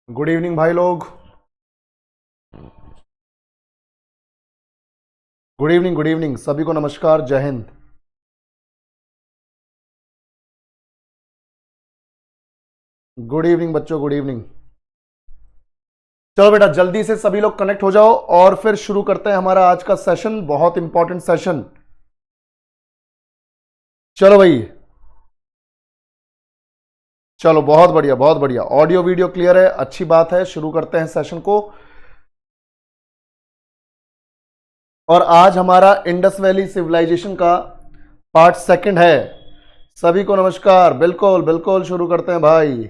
Good evening भाई लोग। Good evening सभी को नमस्कार, जय हिंद। गुड इवनिंग बच्चों, गुड इवनिंग। चलो बेटा जल्दी से सभी लोग कनेक्ट हो जाओ और फिर शुरू करते हैं हमारा आज का सेशन, बहुत इंपॉर्टेंट सेशन। चलो भाई, चलो बहुत बढ़िया बहुत बढ़िया। ऑडियो वीडियो क्लियर है, अच्छी बात है। शुरू करते हैं सेशन को। और आज हमारा इंडस वैली सिविलाइजेशन का पार्ट सेकंड है। सभी को नमस्कार। बिल्कुल बिल्कुल शुरू करते हैं भाई।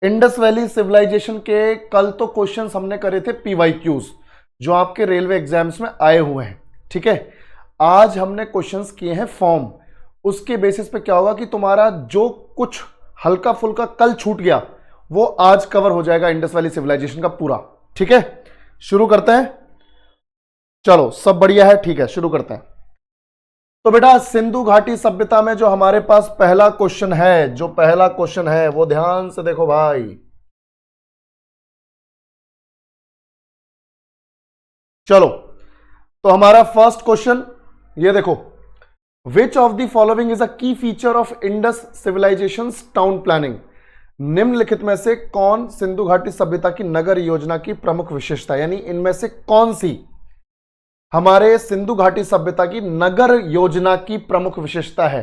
इंडस वैली सिविलाइजेशन के कल तो क्वेश्चंस हमने करे थे पीवाईक्यूज, जो आपके रेलवे एग्जाम्स में आए हुए हैं। ठीक है, आज हमने क्वेश्चंस किए हैं फॉर्म। उसके बेसिस पे क्या होगा कि तुम्हारा जो कुछ हल्का फुल्का कल छूट गया वो आज कवर हो जाएगा इंडस वैली सिविलाइजेशन का पूरा। ठीक है, शुरू करते हैं। चलो सब बढ़िया है, ठीक है शुरू करते हैं। तो बेटा सिंधु घाटी सभ्यता में जो हमारे पास पहला क्वेश्चन है, जो पहला क्वेश्चन है वो ध्यान से देखो भाई। चलो तो हमारा फर्स्ट क्वेश्चन ये देखो, which of the following is a key feature of Indus civilization town planning. निम्नलिखित में से कौन सिंधु घाटी सभ्यता की नगर योजना की प्रमुख विशेषता, यानी इनमें से कौन सी हमारे सिंधु घाटी सभ्यता की नगर योजना की प्रमुख विशेषता है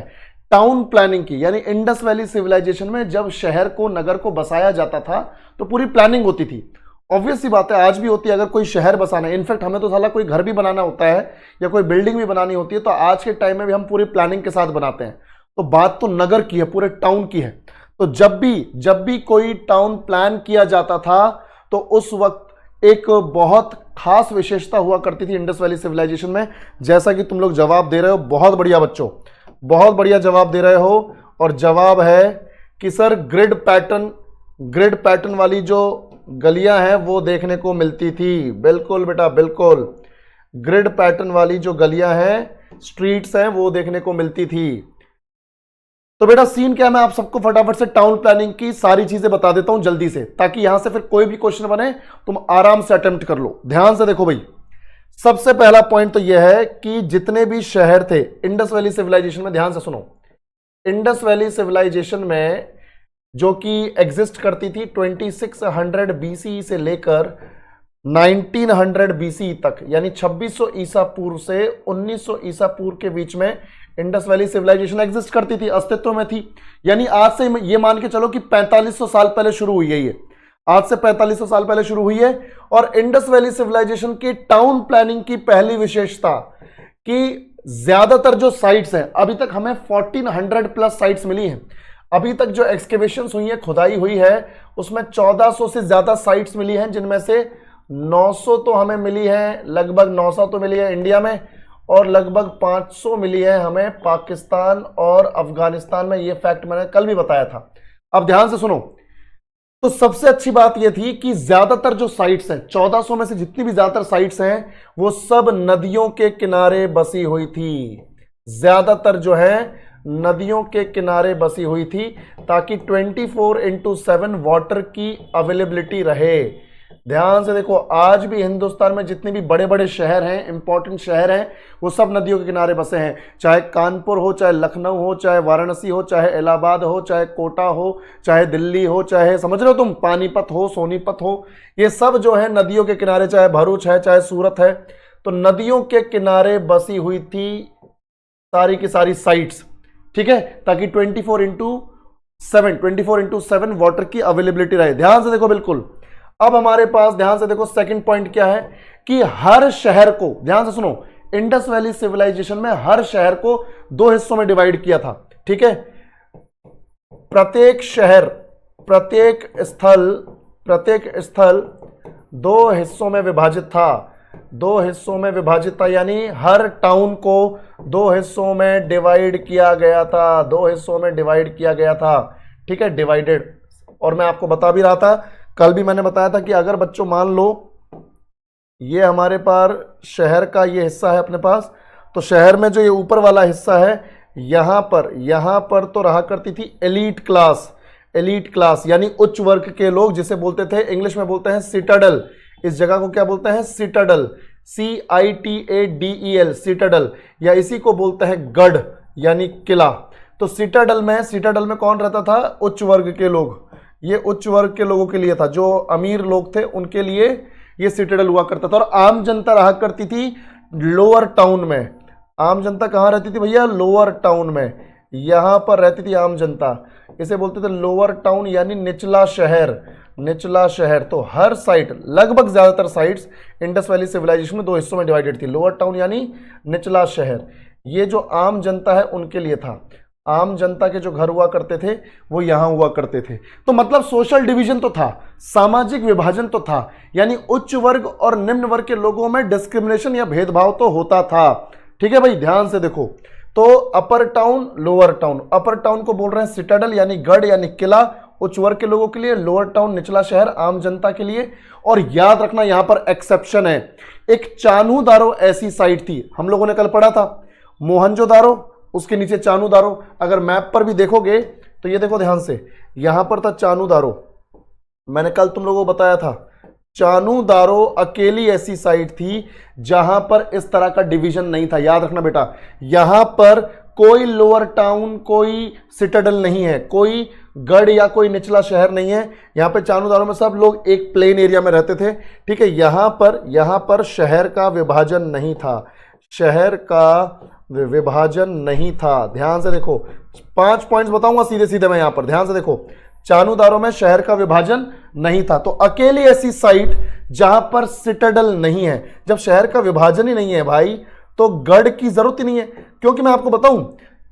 टाउन प्लानिंग की। यानी इंडस वैली सिविलाइजेशन में जब शहर को, नगर को बसाया जाता था तो पूरी प्लानिंग होती थी। ऑब्वियस सी बात है, आज भी होती है। अगर कोई शहर बसाना है, इनफैक्ट हमें तो साला कोई घर भी बनाना होता है या कोई बिल्डिंग भी बनानी होती है तो आज के टाइम में भी हम पूरी प्लानिंग के साथ बनाते हैं। तो बात तो नगर की है, पूरे टाउन की है। तो जब भी कोई टाउन प्लान किया जाता था तो उस वक्त एक बहुत खास विशेषता हुआ करती थी इंडस वैली सिविलाइजेशन में। जैसा कि तुम लोग जवाब दे रहे हो, बहुत बढ़िया बच्चों, बहुत बढ़िया जवाब दे रहे हो। और जवाब है कि सर ग्रिड पैटर्न वाली जो गलियां हैं वो देखने को मिलती थी। बिल्कुल बेटा बिल्कुल, ग्रिड पैटर्न वाली जो गलियां हैं, स्ट्रीट्स हैं, वो देखने को मिलती थी। तो बेटा सीन क्या है, मैं आप सबको फटाफट से टाउन प्लानिंग की सारी चीजें बता देता हूं जल्दी से, ताकि यहां से फिर कोई भी क्वेश्चन बने तुम आराम से अटेम्प्ट कर लो। ध्यान से देखो भाई, सबसे पहला पॉइंट तो यह है कि जितने भी शहर थे इंडस वैली सिविलाइजेशन में, ध्यान से सुनो, इंडस वैली सिविलाइजेशन में जो कि एग्जिस्ट करती थी 2600 बीसी से लेकर 1900 बीसी तक, यानी 2600 ईसा पूर्व से 1900 ईसा पूर्व के बीच में इंडस वैली सिविलाइजेशन एग्जिस्ट करती थी, अस्तित्व में थी। यानी आज से ये मान के चलो कि 4500 साल पहले शुरू हुई है ये, आज से 4500 साल पहले शुरू हुई है। और इंडस वैली सिविलाइजेशन की टाउन प्लानिंग की पहली विशेषता कि ज्यादातर जो साइट्स हैं, अभी तक हमें 1400 प्लस साइट्स मिली हैं। अभी तक जो एक्सकेवेशंस हुई है, खुदाई हुई है, उसमें 1400 से ज्यादा साइट्स मिली हैं, जिनमें से 900 तो हमें मिली है, लगभग 900 तो मिली है इंडिया में, और लगभग 500 मिली है हमें पाकिस्तान और अफगानिस्तान में। ये फैक्ट मैंने कल भी बताया था। अब ध्यान से सुनो, तो सबसे अच्छी बात यह थी कि ज्यादातर जो साइट्स हैं, 1400 में से जितनी भी ज्यादातर साइट्स हैं, वो सब नदियों के किनारे बसी हुई थी। ज्यादातर जो है नदियों के किनारे बसी हुई थी, ताकि 24/7 वाटर की अवेलेबिलिटी रहे। ध्यान से देखो, आज भी हिंदुस्तान में जितने भी बड़े बड़े शहर हैं, इंपॉर्टेंट शहर हैं, वो सब नदियों के किनारे बसे हैं। चाहे कानपुर हो, चाहे लखनऊ हो, चाहे वाराणसी हो, चाहे इलाहाबाद हो, चाहे कोटा हो, चाहे दिल्ली हो, चाहे समझ रहे हो तुम पानीपत हो, सोनीपत हो, ये सब जो है नदियों के किनारे, चाहे भरूच है, चाहे सूरत है, तो नदियों के किनारे बसी हुई थी सारी की सारी साइट्स। ठीक है, ताकि 24/7 वाटर की अवेलेबिलिटी रहे। ध्यान से देखो बिल्कुल। अब हमारे पास ध्यान से देखो, सेकंड पॉइंट क्या है कि हर शहर को, ध्यान से सुनो, इंडस वैली सिविलाइजेशन में हर शहर को 2 हिस्सों में डिवाइड किया था। ठीक है, प्रत्येक शहर, प्रत्येक स्थल 2 हिस्सों में विभाजित था। 2 हिस्सों में विभाजित था, यानी हर टाउन को 2 हिस्सों में डिवाइड किया गया था। 2 हिस्सों में डिवाइड किया गया था। ठीक है, डिवाइडेड। और मैं आपको बता भी रहा था, कल भी मैंने बताया था कि अगर बच्चों मान लो ये हमारे पास शहर का ये हिस्सा है अपने पास, तो शहर में जो ये ऊपर वाला हिस्सा है, यहां पर तो रहा करती थी एलीट क्लास। एलीट क्लास यानी उच्च वर्ग के लोग, जिसे बोलते थे इंग्लिश में बोलते हैं सिटाडल। इस जगह को क्या बोलते हैं? सिटाडल, CITADEL, सिटाडल, या इसी को बोलते हैं गढ़ यानी किला। तो सिटाडल में कौन रहता था? उच्च वर्ग के लोग। ये उच्च वर्ग के लोगों के लिए था, जो अमीर लोग थे उनके लिए ये सिटाडल हुआ करता था। और आम जनता रहा करती थी लोअर टाउन में। आम जनता कहाँ रहती थी भैया? लोअर टाउन में, यहां पर रहती थी आम जनता। इसे बोलते थे लोअर टाउन यानी निचला शहर, निचला शहर। तो हर साइट, लगभग ज्यादातर साइट्स इंडस वैली सिविलाइजेशन में दो हिस्सों में डिवाइडेड थी, लोअर टाउन यानी निचला शहर। ये जो आम जनता है उनके लिए था। आम जनता के जो घर हुआ करते थे वो यहां हुआ करते थे। तो मतलब सोशल डिवीजन तो था, सामाजिक विभाजन तो था, यानी उच्च वर्ग और निम्न वर्ग के लोगों में डिस्क्रिमिनेशन या भेदभाव तो होता था। ठीक है भाई, ध्यान से देखो। तो अपर टाउन, लोअर टाउन, अपर टाउन को बोल रहे हैं सिटाडल यानी गढ़ यानी किला, उच्च वर्ग के लोगों के लिए, लोअर टाउन निचला शहर आम जनता के लिए। और याद रखना यहां पर एक्सेप्शन है, एक चान्हू-दारो ऐसी साइट थी, हम लोगों ने कल पढ़ा था मोहनजोदारो, उसके नीचे चान्हू-दारो। अगर मैप पर भी देखोगे तो ये देखो ध्यान से, यहां पर था चान्हू-दारो, मैंने कल तुम लोगों को बताया था चान्हू-दारो अकेली ऐसी साइट थी जहां पर इस तरह का डिवीजन नहीं था। याद रखना बेटा, यहां पर कोई लोअर टाउन, कोई सिटाडल नहीं है, कोई गढ़ या कोई निचला शहर नहीं है। यहां पे चान्हू-दारो में सब लोग एक प्लेन एरिया में रहते थे। ठीक है, यहां पर शहर का विभाजन नहीं था, शहर का विभाजन नहीं था। ध्यान से देखो, 5 पॉइंट्स बताऊंगा सीधे सीधे मैं यहां पर, ध्यान से देखो। चान्हू-दारो में शहर का विभाजन नहीं था, तो अकेली ऐसी साइट जहां पर सिटाडल नहीं है। जब शहर का विभाजन ही नहीं है भाई, तो गढ़ की जरूरत ही नहीं है। क्योंकि मैं आपको बताऊं,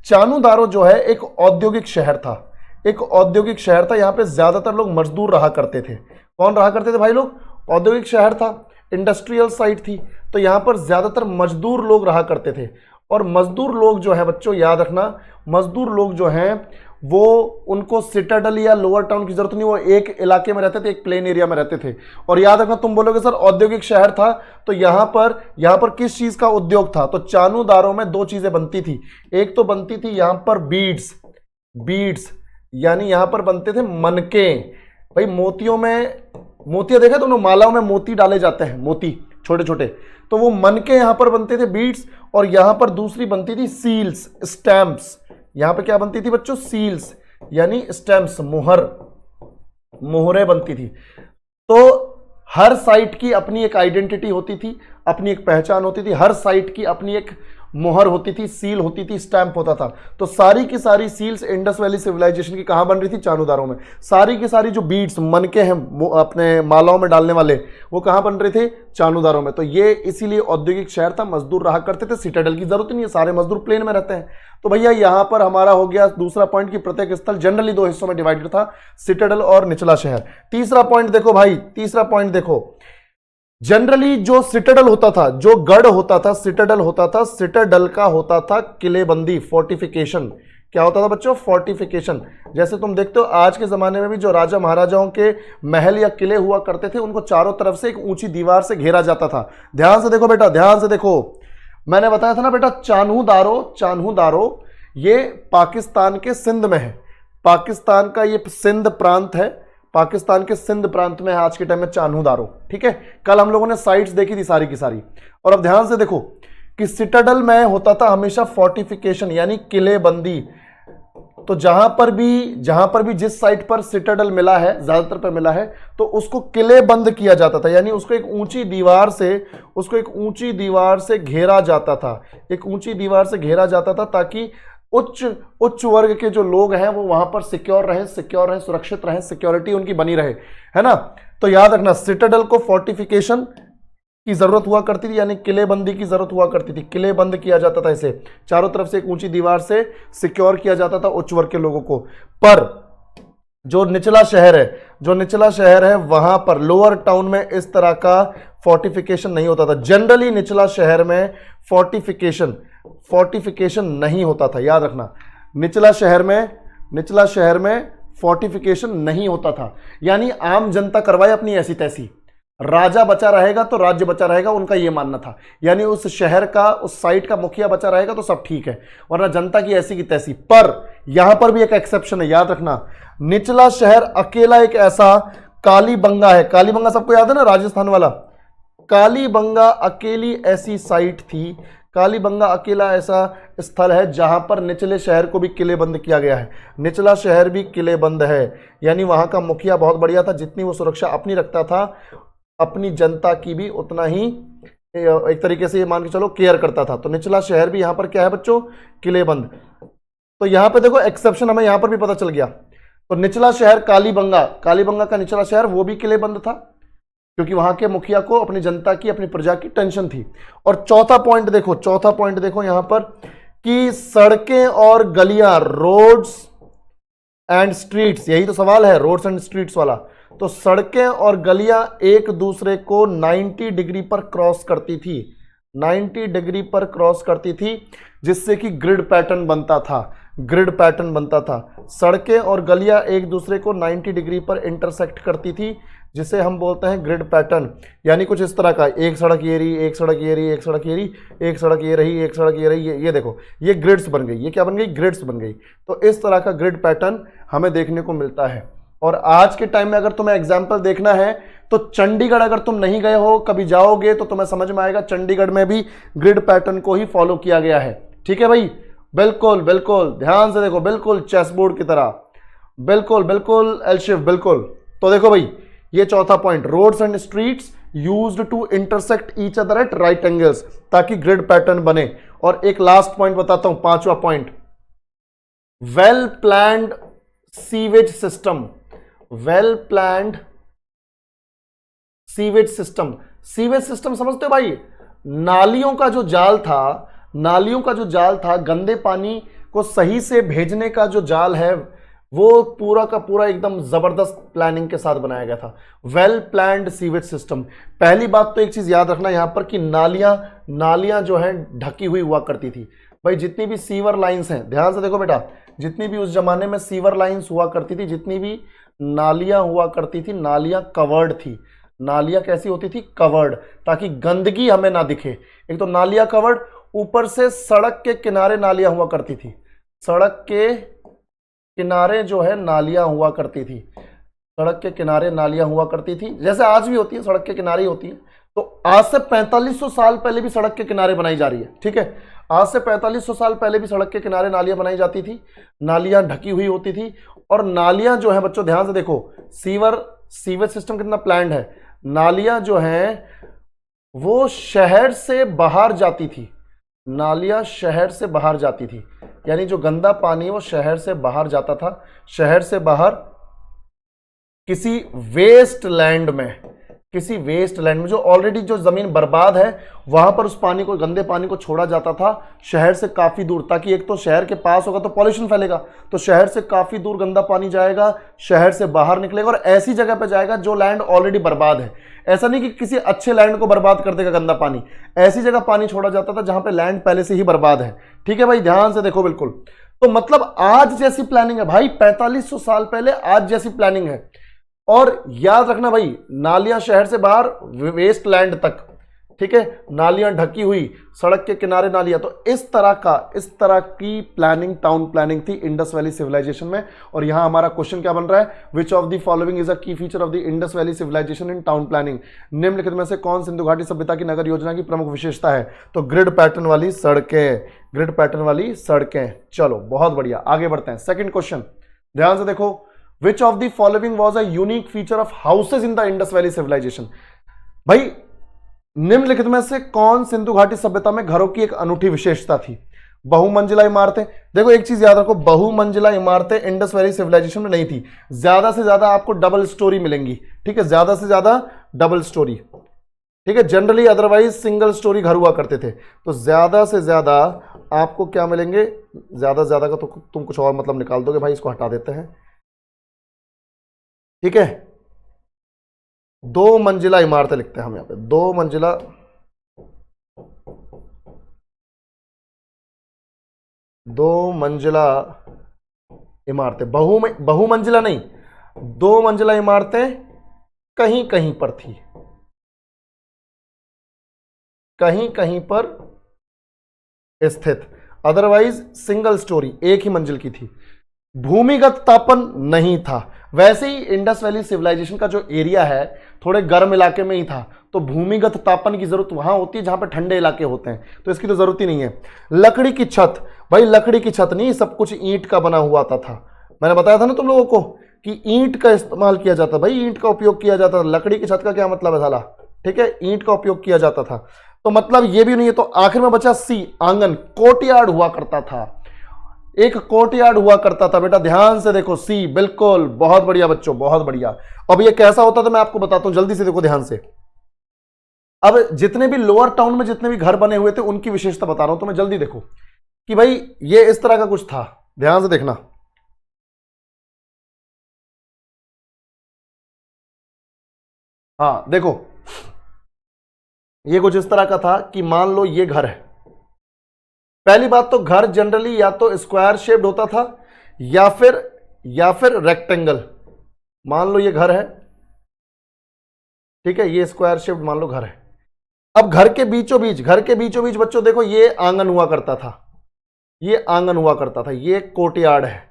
चान्हू-दारो जो है एक औद्योगिक शहर था, एक औद्योगिक शहर था। यहां पे ज्यादातर लोग मजदूर रहा करते थे। कौन रहा करते थे भाई लोग? औद्योगिक शहर था, इंडस्ट्रियल साइट थी, तो यहां पर ज्यादातर मजदूर लोग रहा करते थे। और मजदूर लोग जो है बच्चों, याद रखना, मजदूर लोग जो हैं वो, उनको सिटाडल या लोअर टाउन की जरूरत नहीं, वो एक इलाके में रहते थे, एक प्लेन एरिया में रहते थे। और याद रखना, तुम बोलोगे सर औद्योगिक शहर था, तो यहां पर किस चीज का उद्योग था? तो चान्हू-दारो में 2 चीजें बनती थी। एक तो बनती थी यहां पर बीड्स यानी यहां पर बनते थे मनके। भाई मोतियों में, मोतियां देखा तुमने, मालाओं में मोती डाले जाते हैं, मोती छोटे छोटे, तो वो मनके यहां पर बनते थे, बीड्स। और यहां पर दूसरी बनती थी सील्स, स्टैंप्स। यहां पे क्या बनती थी बच्चों? सील्स यानी स्टैंप्स, मोहरें बनती थी। तो हर साइट की अपनी एक आइडेंटिटी होती थी, अपनी एक पहचान होती थी, हर साइट की अपनी एक मोहर होती थी, सील होती थी, स्टैंप होता था। तो सारी की सारी सील्स इंडस वैली सिविलाइजेशन की कहां बन रही थी? चान्हू-दारो में। सारी की सारी जो बीड्स, मनके हैं अपने मालाओं में डालने वाले, वो कहां बन रहे थे? चान्हू-दारो में। तो ये इसीलिए औद्योगिक शहर था, मजदूर रहा करते थे, सिटाडल की जरूरत नहीं है, सारे मजदूर प्लेन में रहते हैं। तो भैया यहां पर हमारा हो गया दूसरा पॉइंट कि प्रत्येक स्थल जनरली 2 हिस्सों में डिवाइडेड था, सिटाडल और निचला शहर। तीसरा पॉइंट देखो भाई, तीसरा पॉइंट देखो, जनरली जो सिटाडल होता था, जो गढ़ होता था, सिटाडल होता था, सिटाडल का होता था किलेबंदी, फोर्टिफिकेशन। क्या होता था बच्चों? फोर्टिफिकेशन। जैसे तुम देखते हो आज के जमाने में भी जो राजा महाराजाओं के महल या किले हुआ करते थे, उनको चारों तरफ से एक ऊंची दीवार से घेरा जाता था। ध्यान से देखो बेटा, ध्यान से देखो, मैंने बताया था ना बेटा, चान्हू-दारो ये पाकिस्तान के सिंध में है। पाकिस्तान का ये सिंध प्रांत है, पाकिस्तान के सिंध प्रांत में है आज के टाइम में चान्हू-दारो। ठीक है, कल हम लोगों ने साइट्स देखी थी सारी की सारी। और अब ध्यान से देखो कि सिटाडल में होता था हमेशा फोर्टिफिकेशन यानी किलेबंदी। तो जहां पर भी जिस साइट पर सिटाडल मिला है, ज्यादातर पर मिला है, तो उसको किलेबंद किया जाता था, यानी उसको एक ऊंची दीवार से घेरा जाता था, एक ऊंची दीवार से घेरा जाता था, ताकि उच्च वर्ग के जो लोग हैं वो वहां पर सिक्योर रहे, सुरक्षित रहे, सिक्योरिटी उनकी बनी रहे, है ना। तो याद रखना, सिटाडल को फोर्टिफिकेशन की जरूरत हुआ करती थी, यानी किलेबंदी की जरूरत हुआ करती थी, किलेबंद किया जाता था, इसे चारों तरफ से एक ऊंची दीवार से सिक्योर किया जाता था उच्च वर्ग के लोगों को। पर जो निचला शहर है वहां पर, लोअर टाउन में इस तरह का फोर्टिफिकेशन नहीं होता था। जनरली निचला शहर में फोर्टिफिकेशन नहीं होता था, याद रखना, निचला शहर में फोर्टिफिकेशन नहीं होता था। यानी आम जनता करवाए अपनी ऐसी तैसी, राजा बचा रहेगा तो राज्य बचा रहेगा, उनका यह मानना था। यानी उस शहर का, उस साइट का मुखिया बचा रहेगा तो सब ठीक है, वरना जनता की ऐसी की तैसी। पर यहां पर भी एक एक्सेप्शन है, याद रखना। निचला शहर अकेला एक ऐसा कालीबंगा है, कालीबंगा सबको याद है ना, राजस्थान वाला। कालीबंगा अकेली ऐसी साइट थी, कालीबंगा अकेला ऐसा स्थल है जहां पर निचले शहर को भी किलेबंद किया गया है। निचला शहर भी किलेबंद है, यानी वहां का मुखिया बहुत बढ़िया था, जितनी वो सुरक्षा अपनी रखता था, अपनी जनता की भी उतना ही एक तरीके से ये मान के चलो केयर करता था। तो निचला शहर भी यहां पर क्या है बच्चों, किलेबंद। तो यहां पर देखो एक्सेप्शन हमें यहां पर भी पता चल गया। तो निचला शहर कालीबंगा, कालीबंगा का निचला शहर वो भी किलेबंद था, क्योंकि वहां के मुखिया को अपनी जनता की, अपनी प्रजा की टेंशन थी। और चौथा पॉइंट देखो, चौथा पॉइंट देखो यहां पर कि सड़कें और गलियां, रोड्स एंड स्ट्रीट्स, यही तो सवाल है, रोड्स एंड स्ट्रीट्स वाला। तो सड़कें और गलियां एक दूसरे को 90 डिग्री पर क्रॉस करती थी, 90 डिग्री पर क्रॉस करती थी, जिससे कि ग्रिड पैटर्न बनता था, ग्रिड पैटर्न बनता था। सड़कें और गलियां एक दूसरे को 90 डिग्री पर इंटरसेक्ट करती थी, जिसे हम बोलते हैं ग्रिड पैटर्न। यानी कुछ इस तरह का, एक सड़क ये रही, एक सड़क ये रही, एक सड़क ये रही, एक सड़क ये रही, एक सड़क ये रही, ये देखो, ये ग्रिड्स बन गई। ये क्या बन गई, ग्रिड्स बन गई। तो इस तरह का ग्रिड पैटर्न हमें देखने को मिलता है। और आज के टाइम में अगर तुम्हें एग्जाम्पल देखना है तो चंडीगढ़, अगर तुम नहीं गए हो, कभी जाओगे तो तुम्हें समझ में आएगा, चंडीगढ़ में भी ग्रिड पैटर्न को ही फॉलो किया गया है। ठीक है भाई, बिल्कुल बिल्कुल ध्यान से देखो, बिल्कुल चेस बोर्ड की तरह, बिल्कुल बिल्कुल एल शेप, बिल्कुल। तो देखो भाई, ये चौथा point, roads and streets used to intersect each other at right angles, ताकि ग्रिड पैटर्न बने। और एक लास्ट पॉइंट बताता हूं, पांचवा point, well planned sewage system, well planned sewage system. Sewage system समझते हो भाई, नालियों का जो जाल था, नालियों का जो जाल था, गंदे पानी को सही से भेजने का जो जाल है, वो पूरा का पूरा एकदम जबरदस्त प्लानिंग के साथ बनाया गया था। Well planned sewage system. पहली बात तो एक चीज याद रखना यहां पर कि नालियां जो है ढकी हुई हुआ करती थी। भाई जितनी भी सीवर लाइंस हैं, ध्यान से देखो बेटा, जितनी भी उस जमाने में सीवर लाइंस हुआ करती थी, जितनी भी नालियां हुआ करती थी, नालियां कवर्ड थी। नालियां कैसी होती थी, कवर्ड, ताकि गंदगी हमें ना दिखे। एक तो नालियां कवर्ड, ऊपर से सड़क के किनारे नालियां हुआ करती थी, सड़क के किनारे जो है नालियां हुआ करती थी, सड़क के किनारे नालियां हुआ करती थी, जैसे आज भी होती है, सड़क के किनारे होती है। तो आज से 4500 साल पहले भी सड़क के किनारे बनाई जा रही है। ठीक है, आज से 4500 साल पहले भी सड़क के किनारे नालियां बनाई जाती थी, नालियां ढकी हुई होती थी। और नालियां जो है बच्चों ध्यान से देखो, सीवेज सिस्टम कितना प्लान्ड है। नालियां जो हैं वो शहर से बाहर जाती थी, नालियां शहर से बाहर जाती थी, यानी जो गंदा पानी वो शहर से बाहर जाता था, शहर से बाहर किसी वेस्ट लैंड में, किसी वेस्ट लैंड में जो ऑलरेडी जो जमीन बर्बाद है, वहां पर उस पानी को, गंदे पानी को छोड़ा जाता था शहर से काफी दूर, ताकि एक तो शहर के पास होगा तो पॉल्यूशन फैलेगा, तो शहर से काफी दूर गंदा पानी जाएगा, शहर से बाहर निकलेगा और ऐसी जगह पे जाएगा जो लैंड ऑलरेडी बर्बाद है। ऐसा नहीं कि किसी अच्छे लैंड को बर्बाद कर देगा गंदा पानी, ऐसी जगह पानी छोड़ा जाता था जहां पे लैंड पहले से ही बर्बाद है। ठीक है भाई, ध्यान से देखो बिल्कुल। तो मतलब आज जैसी प्लानिंग है भाई, 4500 साल पहले आज जैसी प्लानिंग है। और याद रखना भाई, नालियां शहर से बाहर, वेस्ट लैंड तक, ठीक है, नालियां ढकी हुई, सड़क के किनारे नालियां। तो इस तरह की प्लानिंग, टाउन प्लानिंग थी इंडस वैली सिविलाइजेशन में। और यहां हमारा क्वेश्चन क्या बन रहा है, which of the following is a key feature of the Indus valley civilization in town planning. निम्नलिखित में से कौन सिंधु घाटी सभ्यता की नगर योजना की प्रमुख विशेषता है। तो ग्रिड पैटर्न वाली सड़कें, ग्रिड पैटर्न वाली सड़कें। चलो बहुत बढ़िया, आगे बढ़ते हैं। सेकंड क्वेश्चन, ध्यान से देखो, Which of the following was a unique feature of houses in the Indus Valley civilization? भाई निम्नलिखित में से कौन सिंधु घाटी सभ्यता में घरों की एक अनूठी विशेषता थी। बहुमंजिला इमारतें। देखो एक चीज याद रखो, बहुमंजिला इमारतें इंडस वैली सिविलाइजेशन में नहीं थी, ज्यादा से ज्यादा आपको डबल स्टोरी मिलेंगी। ठीक है, ज्यादा से ज्यादा डबल स्टोरी। ठीक है, जनरली अदरवाइज सिंगल स्टोरी घर हुआ करते थे। तो ज्यादा से ज्यादा आपको क्या मिलेंगे, ज्यादा से ज्यादा का तो तुम कुछ और मतलब निकाल दोगे भाई, इसको हटा देते हैं। ठीक है, 2 मंजिला इमारतें लिखते हैं हम यहां पे, 2 मंजिला, इमारतें, बहुमंजिला नहीं, 2 मंजिला इमारतें कहीं कहीं पर थी, कहीं कहीं पर स्थित, अदरवाइज सिंगल स्टोरी, एक ही मंजिल की थी। भूमिगत तापन नहीं था। वैसे ही इंडस वैली सिविलाइजेशन का जो एरिया है थोड़े गर्म इलाके में ही था, तो भूमिगत तापन की जरूरत वहां होती है जहां पर ठंडे इलाके होते हैं, तो इसकी तो जरूरत ही नहीं है। लकड़ी की छत, भाई लकड़ी की छत नहीं, सब कुछ ईंट का बना हुआ था। मैंने बताया था ना तुम लोगों को कि ईंट का इस्तेमाल किया जाता, भाई ईंट का उपयोग किया जाता था। लकड़ी की छत का क्या मतलब है साला, ठीक है, ईंट का उपयोग किया जाता था। तो मतलब ये भी नहीं है। तो आखिर में बचा सी, आंगन, कोर्टयार्ड हुआ करता था, एक कोर्टयार्ड हुआ करता था। बेटा ध्यान से देखो, सी, बिल्कुल, बहुत बढ़िया बच्चों, बहुत बढ़िया। अब ये कैसा होता था मैं आपको बताता हूं, जल्दी से देखो ध्यान से। अब जितने भी लोअर टाउन में जितने भी घर बने हुए थे उनकी विशेषता बता रहा हूं, तुम्हें जल्दी देखो कि भाई ये इस तरह का कुछ था, ध्यान से देखना। हाँ देखो, ये कुछ इस तरह का था कि मान लो ये घर है। पहली बात तो घर जनरली या तो स्क्वायर शेप्ड होता था या फिर रेक्टेंगल। मान लो ये घर है, ठीक है, ये स्क्वायर शेप्ड मान लो घर है। अब घर के बीचों बीच बच्चों देखो ये आंगन हुआ करता था, ये आंगन हुआ करता था, ये कोर्टयार्ड है।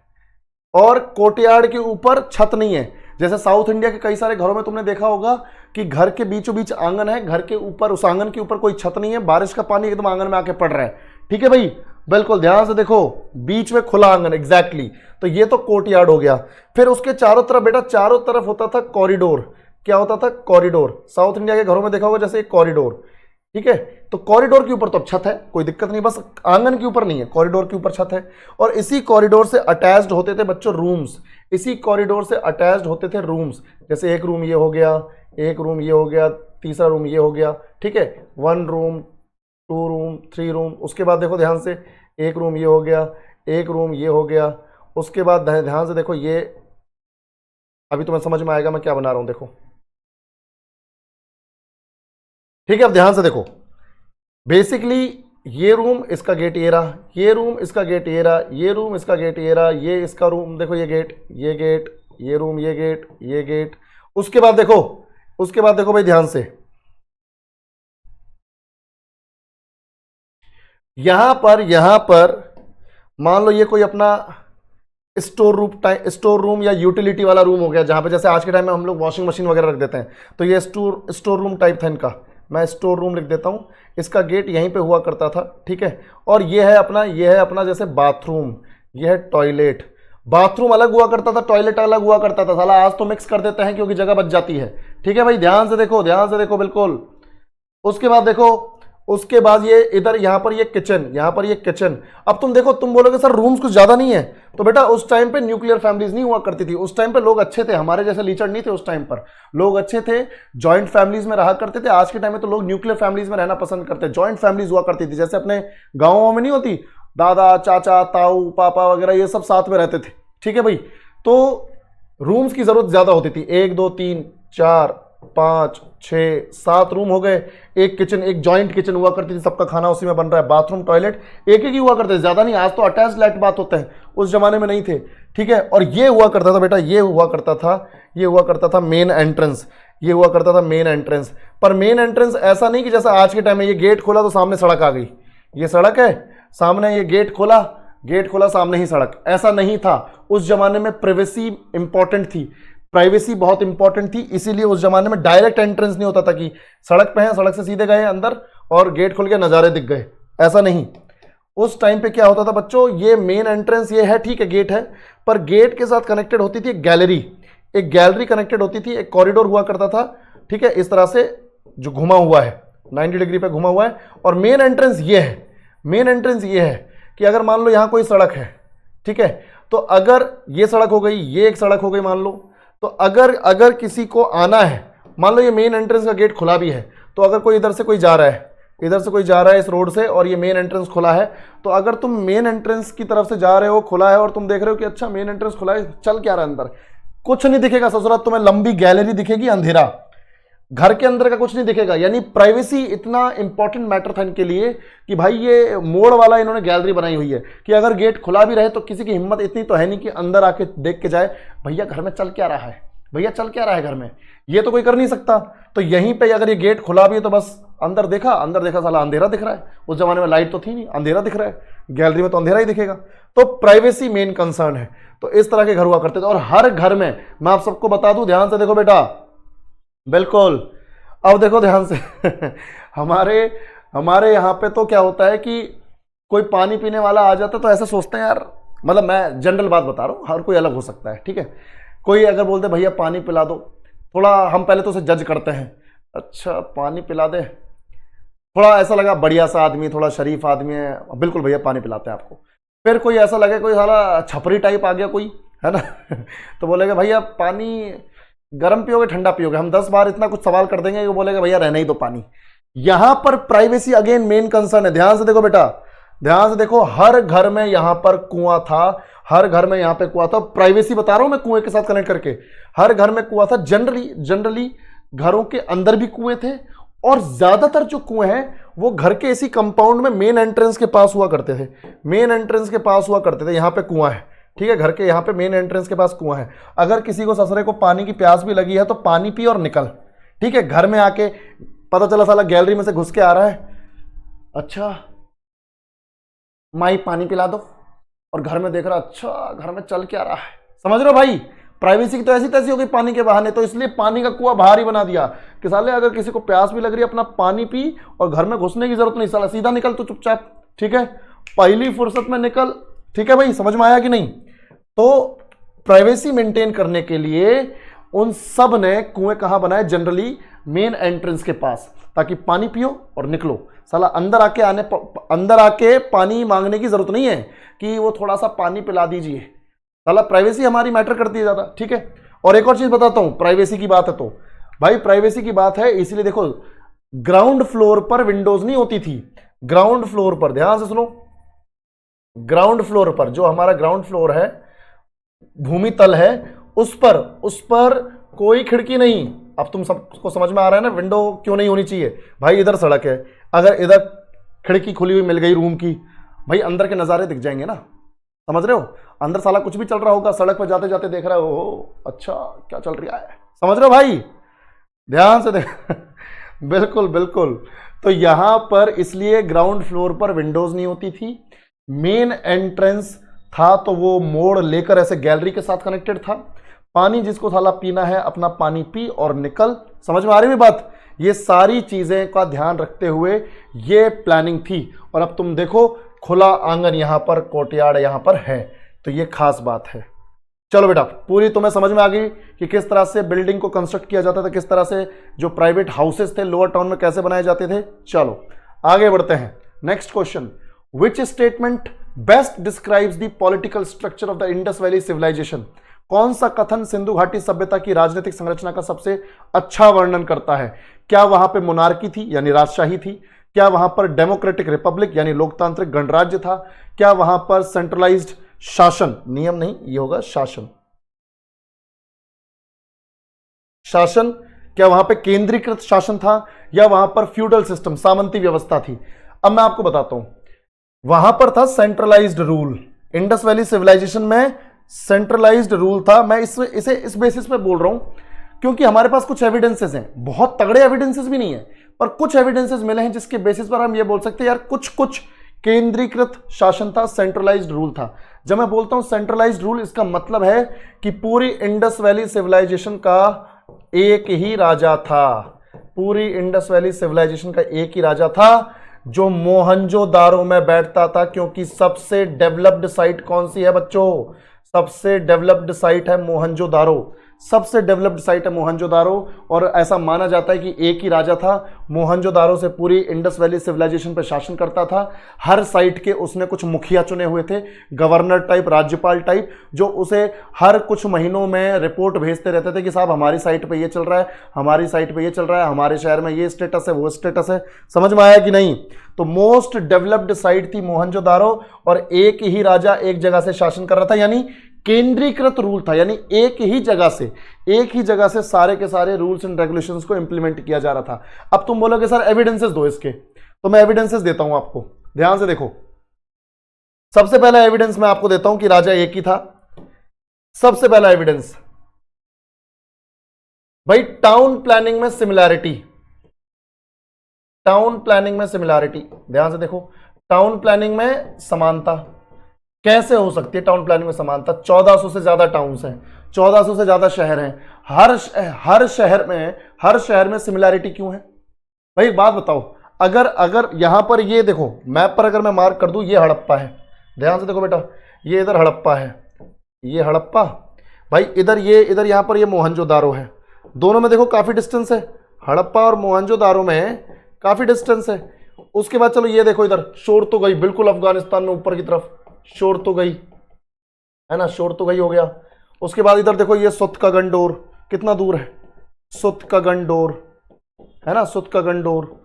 और कोर्टयार्ड के ऊपर छत नहीं है। जैसे साउथ इंडिया के कई सारे घरों में तुमने देखा होगा कि घर के बीचों बीच आंगन है, घर के ऊपर, उस आंगन के ऊपर कोई छत नहीं है, बारिश का पानी एकदम आंगन में आके पड़ रहा है, ठीक है भाई, बिल्कुल ध्यान से देखो, बीच में खुला आंगन, एग्जैक्टली। तो ये तो कोर्टयार्ड हो गया। फिर उसके चारों तरफ बेटा, चारों तरफ होता था कॉरिडोर। क्या होता था? कॉरिडोर। साउथ इंडिया के घरों में देखा होगा जैसे एक कॉरिडोर, ठीक है। तो कॉरिडोर के ऊपर तो छत है, कोई दिक्कत नहीं, बस आंगन के ऊपर नहीं है, कॉरिडोर के ऊपर छत है। और इसी कॉरिडोर से अटैच्ड होते थे बच्चों रूम्स, इसी कॉरिडोर से अटैच्ड होते थे रूम्स। जैसे एक रूम ये हो गया, एक रूम ये हो गया, तीसरा रूम ये हो गया, ठीक है, 1 रूम, 2 रूम, 3 रूम। उसके बाद देखो ध्यान से, एक रूम ये हो गया, एक रूम ये हो गया। उसके बाद ध्यान से देखो, ये अभी तुम्हें समझ में आएगा मैं क्या बना रहा हूं, देखो, ठीक है। अब ध्यान से देखो, बेसिकली ये रूम, इसका गेट ये रहा, ये रूम, इसका गेट ये रहा, ये रूम, इसका गेट ये रहा, ये इसका रूम, देखो ये गेट, ये गेट, ये रूम, ये गेट, ये गेट। उसके बाद देखो, उसके बाद देखो भाई ध्यान से, यहां पर मान लो ये कोई अपना स्टोर रूम या यूटिलिटी वाला रूम हो गया, जहां पे जैसे आज के टाइम में हम लोग वॉशिंग मशीन वगैरह रख देते हैं, तो ये स्टोर रूम टाइप था इनका। मैं स्टोर रूम लिख देता हूं, इसका गेट यहीं पे हुआ करता था, ठीक है। और ये है अपना जैसे बाथरूम, ये है टॉयलेट। बाथरूम अलग हुआ करता था, टॉयलेट अलग हुआ करता था। साला आज तो मिक्स कर देते हैं क्योंकि जगह बच जाती है, ठीक है भाई, ध्यान से देखो, ध्यान से देखो, बिल्कुल। उसके बाद देखो, उसके बाद ये इधर, यहां पर ये किचन, यहां पर ये किचन। अब तुम देखो, तुम बोलोगे सर रूम्स कुछ ज्यादा नहीं है, तो बेटा उस टाइम पे न्यूक्लियर फैमिलीज नहीं हुआ करती थी। उस टाइम पे लोग अच्छे थे, हमारे जैसे लीचड़ नहीं थे उस टाइम पर, लोग अच्छे थे, जॉइंट फैमिलीज में रहा करते थे। आज के टाइम में तो लोग न्यूक्लियर फैमिलीज में रहना पसंद करते, जॉइंट फैमिलीज हुआ करती थी, जैसे अपने गाँवों में नहीं होती, दादा, चाचा, ताऊ, पापा वगैरह ये सब साथ में रहते थे, ठीक है भाई। तो रूम्स की जरूरत ज्यादा होती थी, 1 2 3 4 5 6 7 रूम हो गए, एक किचन, एक जॉइंट किचन हुआ करती थी, सबका खाना उसी में बन रहा है, बाथरूम, टॉयलेट एक ही हुआ करते थे, ज्यादा नहीं। आज तो अटैच लाइट बात होते हैं, उस जमाने में नहीं थे, ठीक है। और ये हुआ करता था बेटा, ये हुआ करता था मेन एंट्रेंस, ये हुआ करता था मेन एंट्रेंस। पर मेन एंट्रेंस ऐसा नहीं कि जैसा आज के टाइम में ये गेट खोला तो सामने सड़क आ गई, ये सड़क है सामने, ये गेट खोला सामने ही सड़क, ऐसा नहीं था। उस जमाने में प्राइवेसी इंपॉर्टेंट थी, प्राइवेसी बहुत इंपॉर्टेंट थी, इसीलिए उस जमाने में डायरेक्ट एंट्रेंस नहीं होता था कि सड़क पे है, सड़क से सीधे गए अंदर और गेट खुल के नज़ारे दिख गए, ऐसा नहीं। उस टाइम पे क्या होता था बच्चों, ये मेन एंट्रेंस ये है, ठीक है, गेट है, पर गेट के साथ कनेक्टेड होती थी एक गैलरी कनेक्टेड होती थी, एक कॉरिडोर हुआ करता था, ठीक है, इस तरह से जो घुमा हुआ है, 90 डिग्री पे घुमा हुआ है। और मेन एंट्रेंस ये है, मेन एंट्रेंस ये है कि अगर मान लो यहां कोई सड़क है, ठीक है, तो अगर ये सड़क हो गई, ये एक सड़क हो गई मान लो, तो अगर किसी को आना है, मान लो ये मेन एंट्रेंस का गेट खुला भी है, तो अगर कोई इधर से कोई जा रहा है इस रोड से और ये मेन एंट्रेंस खुला है, तो अगर तुम मेन एंट्रेंस की तरफ से जा रहे हो, खुला है, और तुम देख रहे हो कि अच्छा मेन एंट्रेंस खुला है, चल क्या रहा है अंदर, कुछ नहीं दिखेगा ससुरा, तुम्हें लंबी गैलरी दिखेगी, अंधेरा, घर के अंदर का कुछ नहीं दिखेगा। यानी प्राइवेसी इतना इंपॉर्टेंट मैटर था इनके लिए कि भाई ये मोड़ वाला इन्होंने गैलरी बनाई हुई है कि अगर गेट खुला भी रहे तो किसी की हिम्मत इतनी तो है नहीं कि अंदर आके देख के जाए भैया घर में चल क्या रहा है, भैया चल क्या रहा है घर में, ये तो कोई कर नहीं सकता। तो यहीं पे अगर ये गेट खुला भी है तो बस अंदर देखा साला अंधेरा दिख रहा है। उस जमाने में लाइट तो थी नहीं, अंधेरा दिख रहा है, गैलरी में तो अंधेरा ही दिखेगा। तो प्राइवेसी मेन कंसर्न है। तो इस तरह के घर हुआ करते थे और हर घर में, मैं आप सबको बता दूं, ध्यान से देखो बेटा, बिल्कुल अब देखो ध्यान से हमारे यहां पे तो क्या होता है कि कोई पानी पीने वाला आ जाता तो ऐसा सोचते हैं यार, मतलब मैं जनरल बात बता रहा हूं, हर कोई अलग हो सकता है, ठीक है। कोई अगर बोलते भैया पानी पिला दो, थोड़ा हम पहले तो उसे जज करते हैं, अच्छा पानी पिला दे, थोड़ा ऐसा लगा बढ़िया सा आदमी, थोड़ा शरीफ आदमी है, बिल्कुल भैया पानी पिलाते हैं आपको। फिर कोई ऐसा लगे कोई साला छपरी टाइप आ गया कोई, है ना तो बोलेगा भैया पानी गर्म पियोगे ठंडा पियोगे, हम 10 बार इतना कुछ सवाल कर देंगे कि बोलेगा भैया रहने ही दो पानी। यहां पर प्राइवेसी अगेन मेन कंसर्न है। ध्यान से देखो बेटा, ध्यान से देखो, हर घर में यहां पर कुआं था, हर घर में यहां पे कुआं था। प्राइवेसी बता रहा हूं मैं कुएं के साथ कनेक्ट करके, हर घर में कुआं था। जनरली घरों के अंदर भी कुएं थे और ज्यादातर जो कुएं हैं वो घर के इसी कंपाउंड में मेन एंट्रेंस के पास हुआ करते थे, मेन एंट्रेंस के पास हुआ करते थे। यहां पे कुआं है, ठीक है, घर के यहां पे मेन एंट्रेंस के पास कुआं है। अगर किसी को ससुरे को पानी की प्यास भी लगी है तो पानी पी और निकल, ठीक है। घर में आके पता चला साला गैलरी में से घुस के आ रहा है, अच्छा माई पानी पिला दो, और घर में देख रहा अच्छा घर में चल क्या रहा है। समझ रहे हो भाई, प्राइवेसी की तो ऐसी तैसी हो गई पानी के बहाने। तो इसलिए पानी का कुआं बाहर ही बना दिया कि साले अगर किसी को प्यास भी लग रही है अपना पानी पी और घर में घुसने की जरूरत नहीं, साला सीधा निकल तो चुपचाप, ठीक है, पहली फुर्सत में निकल, ठीक है भाई, समझ में आया कि नहीं। तो प्राइवेसी मेंटेन करने के लिए उन सब ने कुएं कहां बनाए, जनरली मेन एंट्रेंस के पास, ताकि पानी पियो और निकलो। साला अंदर आके पानी मांगने की जरूरत नहीं है कि वो थोड़ा सा पानी पिला दीजिए। साला प्राइवेसी हमारी मैटर करती है ज्यादा, ठीक है। और एक और चीज बताता हूं, प्राइवेसी की बात है तो भाई प्राइवेसी की बात है, इसलिए देखो ग्राउंड फ्लोर पर विंडोज नहीं होती थी। ग्राउंड फ्लोर पर ध्यान से सुनो, ग्राउंड फ्लोर पर जो हमारा ग्राउंड फ्लोर है, भूमि तल है, उस पर कोई खिड़की नहीं। अब तुम सबको समझ में आ रहा है ना विंडो क्यों नहीं होनी चाहिए। भाई इधर सड़क है, अगर इधर खिड़की खुली हुई मिल गई रूम की, भाई अंदर के नजारे दिख जाएंगे ना, समझ रहे हो। अंदर साला कुछ भी चल रहा होगा, सड़क पर जाते जाते देख रहा है, ओह अच्छा क्या चल रहा है, समझ रहे हो भाई, ध्यान से देख बिल्कुल बिल्कुल। तो यहां पर इसलिए ग्राउंड फ्लोर पर विंडोज नहीं होती थी, मेन एंट्रेंस था तो वो मोड़ लेकर ऐसे गैलरी के साथ कनेक्टेड था। पानी जिसको साला पीना है अपना पानी पी और निकल। समझ में आ रही है बात। ये सारी चीजें का ध्यान रखते हुए ये प्लानिंग थी। और अब तुम देखो खुला आंगन यहां पर, कोर्टयार्ड यहां पर है, तो ये खास बात है। चलो बेटा पूरी तुम्हें समझ में आ गई कि किस तरह से बिल्डिंग को कंस्ट्रक्ट किया जाता था, किस तरह से जो प्राइवेट हाउसेस थे लोअर टाउन में कैसे बनाए जाते थे। चलो आगे बढ़ते हैं। Next question, which statement best describes the political structure of the Indus valley civilisation. कौन सा कथन सिंधु घाटी सभ्यता की राजनीतिक संरचना का सबसे अच्छा वर्णन करता है। क्या वहां पे मोनार्की थी यानी राजशाही थी, क्या वहां पर डेमोक्रेटिक रिपब्लिक यानी लोकतांत्रिक गणराज्य था, क्या वहां पर सेंट्रलाइज्ड शासन, नियम नहीं ये होगा शासन, शासन, क्या वहां पे केंद्रीकृत शासन था, या वहां पर फ्यूडल सिस्टम सामंती व्यवस्था थी। अब मैं आपको बताता हूं, वहां पर था centralised rule. Indus valley civilisation में सेंट्रलाइज्ड रूल था। मैं इसे इस बेसिस पे बोल रहा हूं क्योंकि हमारे पास कुछ एविडेंसेस हैं, बहुत तगड़े एविडेंसेस भी नहीं है पर कुछ एविडेंसेस मिले हैं जिसके बेसिस पर हम ये बोल सकते हैं यार कुछ केंद्रीकृत शासन था, सेंट्रलाइज्ड रूल था। जब मैं बोलता हूं सेंट्रलाइज्ड रूल, इसका मतलब है कि पूरी इंडस वैली सिविलाइजेशन का एक ही राजा था। पूरी इंडस वैली सिविलाइजेशन का एक ही राजा था जो मोहनजोदारो में बैठता था, क्योंकि सबसे डेवलप्ड साइट कौन सी है बच्चों, सबसे डेवलप्ड साइट है मोहनजोदारो, सबसे डेवलप्ड साइट है मोहनजोदारो। और ऐसा माना जाता है कि एक ही राजा था, मोहनजोदारो से पूरी इंडस वैली सिविलाइजेशन पर शासन करता था। हर साइट के उसने कुछ मुखिया चुने हुए थे, गवर्नर टाइप, राज्यपाल टाइप, जो उसे हर कुछ महीनों में रिपोर्ट भेजते रहते थे कि साहब हमारी साइट पे ये चल रहा है, हमारी साइट पे ये चल रहा है, हमारे शहर में ये स्टेटस है, वो स्टेटस है। समझ में आया कि नहीं। तो मोस्ट डेवलप्ड साइट थी मोहनजोदारो और एक ही राजा एक जगह से शासन कर रहा था, यानी केंद्रीकृत रूल था, यानी एक ही जगह से सारे के सारे रूल्स एंड रेगुलेशंस को इंप्लीमेंट किया जा रहा था। अब तुम बोलोगे सर एविडेंसेस दो इसके, तो मैं एविडेंसेस देता हूं आपको, ध्यान से देखो। सबसे पहला एविडेंस मैं आपको देता हूं कि राजा एक ही था। सबसे पहला एविडेंस भाई टाउन प्लानिंग में सिमिलैरिटी, टाउन प्लानिंग में सिमिलैरिटी, ध्यान से देखो, टाउन प्लानिंग में समानता कैसे हो सकती है? टाउन प्लानिंग में समानता, 1400 से ज्यादा टाउन्स हैं, 1400 से ज्यादा शहर हैं, हर शहर में सिमिलैरिटी क्यों है? भाई एक बात बताओ, अगर अगर यहां पर ये देखो मैप पर अगर मैं मार्क कर दूं, ये हड़प्पा है, ध्यान से देखो बेटा, ये इधर हड़प्पा है, ये हड़प्पा, भाई इधर यहां पर ये मोहनजोदारो है, दोनों में देखो काफी डिस्टेंस है, हड़प्पा और मोहनजोदारो में काफी डिस्टेंस है। उसके बाद चलो ये देखो, इधर शोर तो गई बिल्कुल अफगानिस्तान में ऊपर की तरफ, शोर तो गई है ना, शोर तो गई हो गया। उसके बाद इधर देखो ये सुत का गंडोर कितना दूर है, सुत का गंडोर है ना, सुत का गंडोर।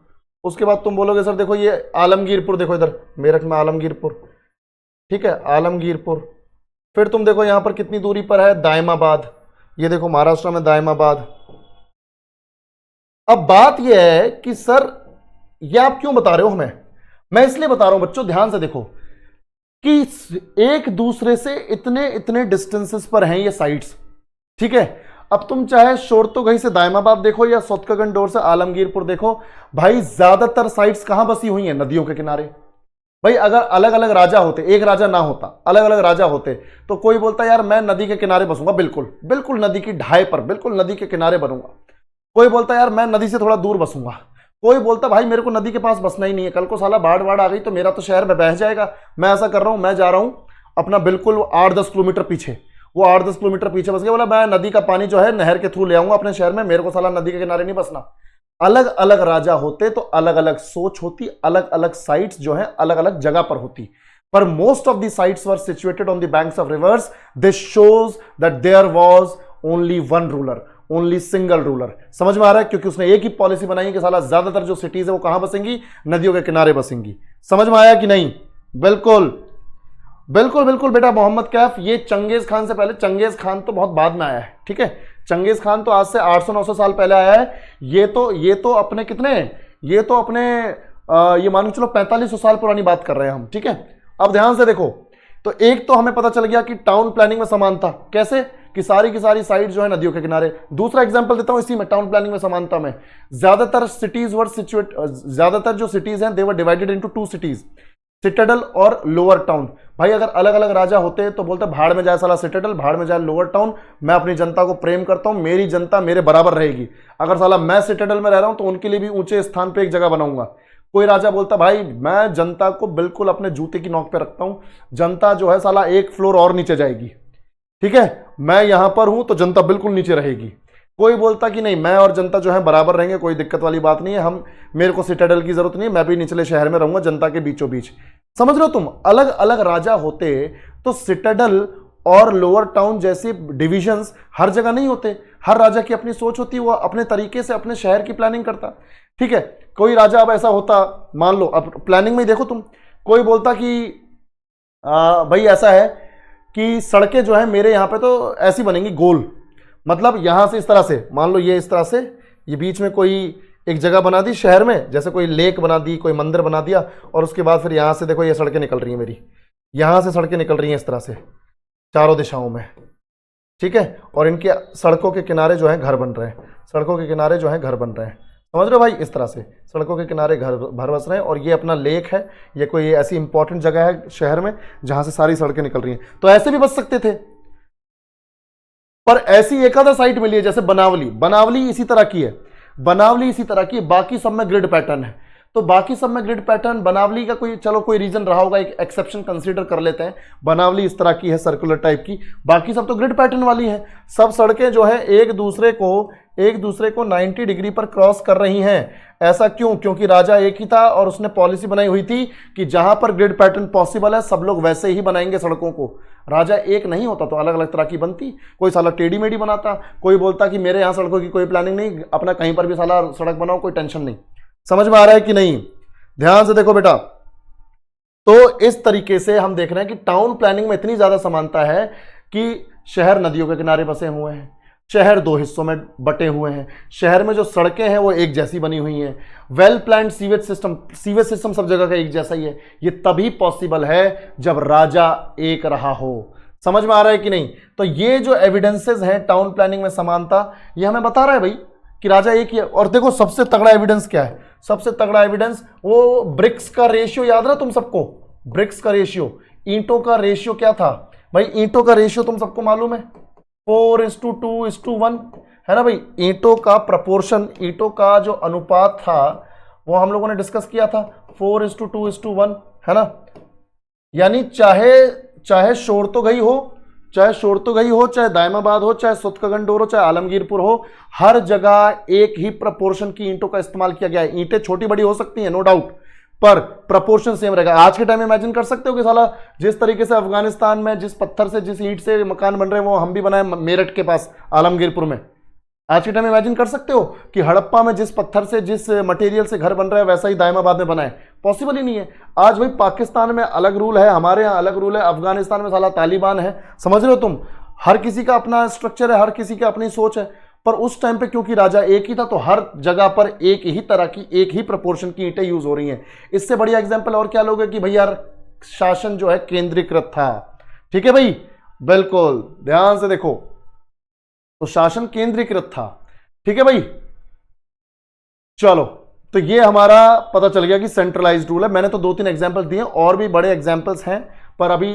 उसके बाद तुम बोलोगे सर देखो ये आलमगीरपुर, देखो इधर मेरठ में आलमगीरपुर, ठीक है आलमगीरपुर। फिर तुम देखो यहां पर कितनी दूरी पर है दायमाबाद, ये देखो महाराष्ट्र में दायमाबाद। अब बात यह है कि सर ये आप क्यों बता रहे हो हमें? मैं इसलिए बता रहा हूं बच्चों, ध्यान से देखो कि एक दूसरे से इतने इतने डिस्टेंसेस पर हैं ये साइट्स, ठीक है। अब तुम चाहे शोरतोगई से दायमाबाद देखो या सौतकागंडोर से आलमगीरपुर देखो, भाई ज्यादातर साइट्स कहां बसी हुई हैं? नदियों के किनारे। भाई अगर अलग अलग राजा होते, एक राजा ना होता, अलग अलग राजा होते, तो कोई बोलता यार मैं नदी के किनारे बसूंगा, बिल्कुल बिल्कुल नदी की ढाई पर, बिल्कुल नदी के किनारे बनूंगा। कोई बोलता यार मैं नदी से थोड़ा दूर बसूंगा। कोई बोलता भाई मेरे को नदी के पास बसना ही नहीं है, कल को साला बाढ़ बाढ़ आ गई तो मेरा तो शहर में बह जाएगा। मैं ऐसा कर रहा हूं, मैं जा रहा हूं अपना बिल्कुल 8-10 किलोमीटर पीछे, वो 8-10 किलोमीटर पीछे बस गया, बोला मैं नदी का पानी जो है नहर के थ्रू ले आऊंगा अपने शहर में, मेरे को साला नदी के किनारे नहीं बसना। अलग अलग राजा होते तो अलग अलग सोच होती, अलग अलग साइट्स जो है अलग अलग जगह पर होती, पर most of the sites were situated on the banks of rivers. This shows that there was only one ruler, only single ruler. समझ में आ रहा है? क्योंकि उसने एक ही पॉलिसी बनाई है कि साला ज्यादातर जो सिटीज है वो कहां बसेंगी? नदियों के किनारे बसेंगी। समझ में आया कि नहीं? बिल्कुल बिल्कुल बिल्कुल बेटा मोहम्मद कैफ, ये चंगेज खान से पहले, चंगेज खान तो बहुत बाद में आया है, ठीक है। चंगेज खान तो आज से 800-900 साल पहले आया है। ये तो अपने कितने, ये तो अपने ये मान के चलो 4500 साल पुरानी बात कर रहे हैं हम, ठीक है। अब ध्यान से देखो, तो एक तो हमें पता चल गया कि टाउन प्लानिंग में समानता कैसे, कि सारी की सारी साइड जो है नदियों के किनारे। दूसरा एग्जांपल देता हूं इसी में, टाउन प्लानिंग में समानता में, ज्यादातर जो सिटीज हैं they were divided into 2 cities, citadel और लोअर टाउन। भाई अगर अलग अलग राजा होते तो बोलते भाड़ में जाए साला सिटाडल, भाड़ में जाए लोअर टाउन, मैं अपनी जनता को प्रेम करता हूं, मेरी जनता मेरे बराबर रहेगी। अगर साला मैं सिटाडल में रह रहा हूं तो उनके लिए भी ऊंचे स्थान पे एक जगह बनाऊंगा। कोई राजा बोलता भाई मैं जनता को बिल्कुल अपने जूते की नोक पे रखता हूं, जनता जो है साला एक फ्लोर और नीचे जाएगी, ठीक है, मैं यहां पर हूं तो जनता बिल्कुल नीचे रहेगी। कोई बोलता कि नहीं मैं और जनता जो है बराबर रहेंगे, कोई दिक्कत वाली बात नहीं है, हम मेरे को सिटाडल की जरूरत नहीं है, मैं भी निचले शहर में रहूंगा जनता के बीचों बीच। समझ लो तुम, अलग अलग राजा होते तो सिटाडल और लोअर टाउन जैसे डिविजन्स हर जगह नहीं होते, हर राजा की अपनी सोच होती, वो अपने तरीके से अपने शहर की प्लानिंग करता, ठीक है। कोई राजा अब ऐसा होता, मान लो अब प्लानिंग में देखो तुम, कोई बोलता कि भाई ऐसा है कि सड़कें जो है मेरे यहां पे तो ऐसी बनेंगी गोल, मतलब यहां से इस तरह से, मान लो ये इस तरह से, ये बीच में कोई एक जगह बना दी शहर में, जैसे कोई लेक बना दी, कोई मंदिर बना दिया, और उसके बाद फिर यहां से देखो ये सड़कें निकल रही हैं मेरी, यहां से सड़कें निकल रही हैं इस तरह से चारों दिशाओं में, ठीक है। और इनके सड़कों के किनारे जो है घर बन रहे हैं, सड़कों के किनारे जो है घर बन रहे हैं, समझ रहे हो भाई? इस तरह से सड़कों के किनारे घर भर बस रहे हैं, और ये अपना लेक है, ये कोई ऐसी इंपॉर्टेंट जगह है शहर में जहां से सारी सड़कें निकल रही हैं, तो ऐसे भी बच सकते थे। पर ऐसी एक आधा साइट मिली है जैसे बनावली, बनावली इसी तरह की है, बनावली इसी तरह की, बाकी सब में ग्रिड पैटर्न है। तो बाकी सब में ग्रिड पैटर्न, बनावली का कोई चलो कोई रीजन रहा होगा, एक एक्सेप्शन कंसीडर कर लेते हैं, बनावली इस तरह की है सर्कुलर टाइप की, बाकी सब तो ग्रिड पैटर्न वाली है। सब सड़कें जो है एक दूसरे को 90 डिग्री पर क्रॉस कर रही हैं। ऐसा क्यों? क्योंकि राजा एक ही था और उसने पॉलिसी बनाई हुई थी कि जहां पर ग्रिड पैटर्न पॉसिबल है सब लोग वैसे ही बनाएंगे सड़कों को। राजा एक नहीं होता तो अलग अलग तरह की बनती, कोई साला टेढ़ी मेढ़ी बनाता, कोई बोलता कि मेरे यहां सड़कों की कोई प्लानिंग नहीं, अपना कहीं पर भी साला सड़क बनाओ, कोई टेंशन नहीं। समझ में आ रहा है कि नहीं? ध्यान से देखो बेटा, तो इस तरीके से हम देख रहे हैं कि टाउन प्लानिंग में इतनी ज्यादा समानता है कि शहर नदियों के किनारे बसे हुए हैं, शहर 2 हिस्सों में बटे हुए हैं, शहर में जो सड़कें हैं वो एक जैसी बनी हुई हैं, वेल प्लान्ड सीवेज सिस्टम सब जगह का एक जैसा ही है। ये तभी पॉसिबल है जब राजा एक रहा हो। समझ में आ रहा है कि नहीं? तो ये जो एविडेंसेस हैं टाउन प्लानिंग में समानता, ये हमें बता रहा है भाई कि राजा एक ही है। और देखो सबसे तगड़ा एविडेंस क्या है? सबसे तगड़ा एविडेंस वो ब्रिक्स का रेशियो याद ना तुम सबको? ब्रिक्स का रेशियो, ईंटों का रेशियो क्या था भाई? ईंटों का रेशियो तुम सबको मालूम है 4:2:1 है ना भाई? ईंटों का प्रपोर्शन, ईंटों का जो अनुपात था वो हम लोगों ने डिस्कस किया था 4:2:1 है ना? यानी चाहे शोर तो गई हो, चाहे दायमाबाद हो, चाहे सुतकगंडोर हो, चाहे आलमगीरपुर हो, हर जगह एक ही प्रपोर्शन की ईंटों का इस्तेमाल किया गया है। ईंटें छोटी बड़ी हो सकती हैं नो डाउट, पर प्रपोर्शन सेम रहेगा। आज के टाइम में इमेजिन कर सकते हो कि साला जिस तरीके से अफगानिस्तान में जिस पत्थर से जिस ईंट से मकान बन रहे हैं वो हम भी बनाए मेरठ के पास आलमगीरपुर में। आज के टाइम में इमेजिन कर सकते हो कि हड़प्पा में जिस पत्थर से जिस मटेरियल से घर बन रहा है वैसा ही दायमाबाद में बनाए? पॉसिबल ही नहीं है। आज भाई पाकिस्तान में अलग रूल है, हमारे यहाँ अलग रूल है, अफगानिस्तान में साला तालिबान है, समझ रहे हो तुम? हर किसी का अपना स्ट्रक्चर है, हर किसी की अपनी सोच है। पर उस टाइम पे क्योंकि राजा एक ही था तो हर जगह पर एक ही तरह की, एक ही प्रपोर्शन की ईंटें यूज हो रही हैं। इससे बढ़िया एग्जाम्पल और क्या लोगे कि भाई यार शासन जो है केंद्रीकृत था। ठीक है भाई, बिल्कुल ध्यान से देखो, तो शासन केंद्रीकृत था। ठीक है भाई, चलो तो ये हमारा पता चल गया कि सेंट्रलाइज्ड रूल है। मैंने तो 2-3 एग्जांपल्स दिए, और भी बड़े एग्जांपल्स हैं, पर अभी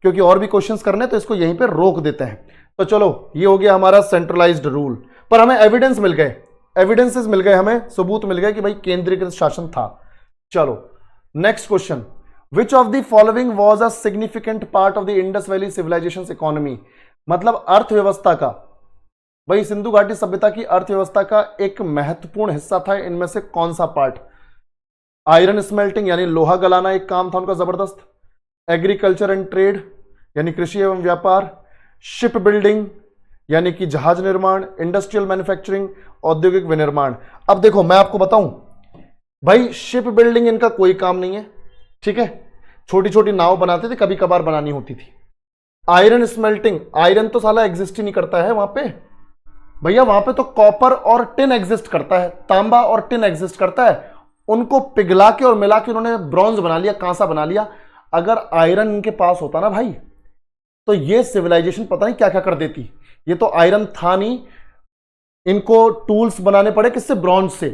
क्योंकि और भी क्वेश्चंस करने तो इसको यहीं पे रोक देते हैं। तो चलो ये हो गया हमारा सेंट्रलाइज्ड रूल, पर हमें एविडेंस मिल गए, एविडेंसेस मिल गए, हमें सबूत मिल गए कि भाई केंद्रीकृत शासन था। चलो next question, which of the following was a significant part of the Indus valley civilisation economy? मतलब अर्थव्यवस्था का, भाई सिंधु घाटी सभ्यता की अर्थव्यवस्था का एक महत्वपूर्ण हिस्सा था, इनमें से कौन सा पार्ट? आयरन स्मेल्टिंग यानी लोहा गलाना एक काम था उनका जबरदस्त, एग्रीकल्चर एंड ट्रेड यानी कृषि एवं व्यापार, शिप बिल्डिंग यानी कि जहाज निर्माण, इंडस्ट्रियल मैन्युफैक्चरिंग औद्योगिक विनिर्माण। अब देखो मैं आपको बताऊं भाई, शिप बिल्डिंग इनका कोई काम नहीं है, ठीक है, छोटी छोटी नाव बनाते थे, कभी कभार बनानी होती थी। आयरन स्मेल्टिंग, आयरन तो साला एग्जिस्ट ही नहीं करता है वहां पे भैया, वहां पे तो कॉपर और टिन एग्जिस्ट करता है, तांबा और टिन एग्जिस्ट करता है, उनको पिघला के और मिला के उन्होंने ब्रॉन्ज बना लिया, कांसा बना लिया। अगर आयरन इनके पास होता ना भाई तो ये सिविलाइजेशन पता नहीं क्या क्या कर देती। ये तो आयरन था नहीं, इनको टूल्स बनाने पड़े किससे? ब्रॉन्ज से,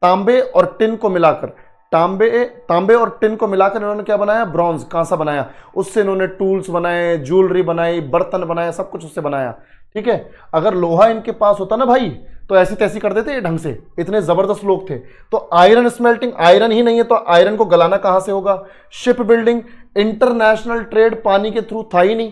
तांबे और टिन को मिलाकर, तांबे और टिन को मिलाकर इन्होंने क्या बनाया? ब्रॉन्ज, कांसा बनाया, उससे इन्होंने टूल्स बनाए, ज्वेलरी बनाई, बर्तन बनाए, सब कुछ उससे बनाया। ठीक है, अगर लोहा इनके पास होता ना भाई तो ऐसी तैसी कर देते ये ढंग से, इतने जबरदस्त लोग थे। तो आयरन स्मेल्टिंग, आयरन ही नहीं है तो आयरन को गलाना कहां से होगा? शिप बिल्डिंग, इंटरनेशनल ट्रेड पानी के थ्रू था ही नहीं,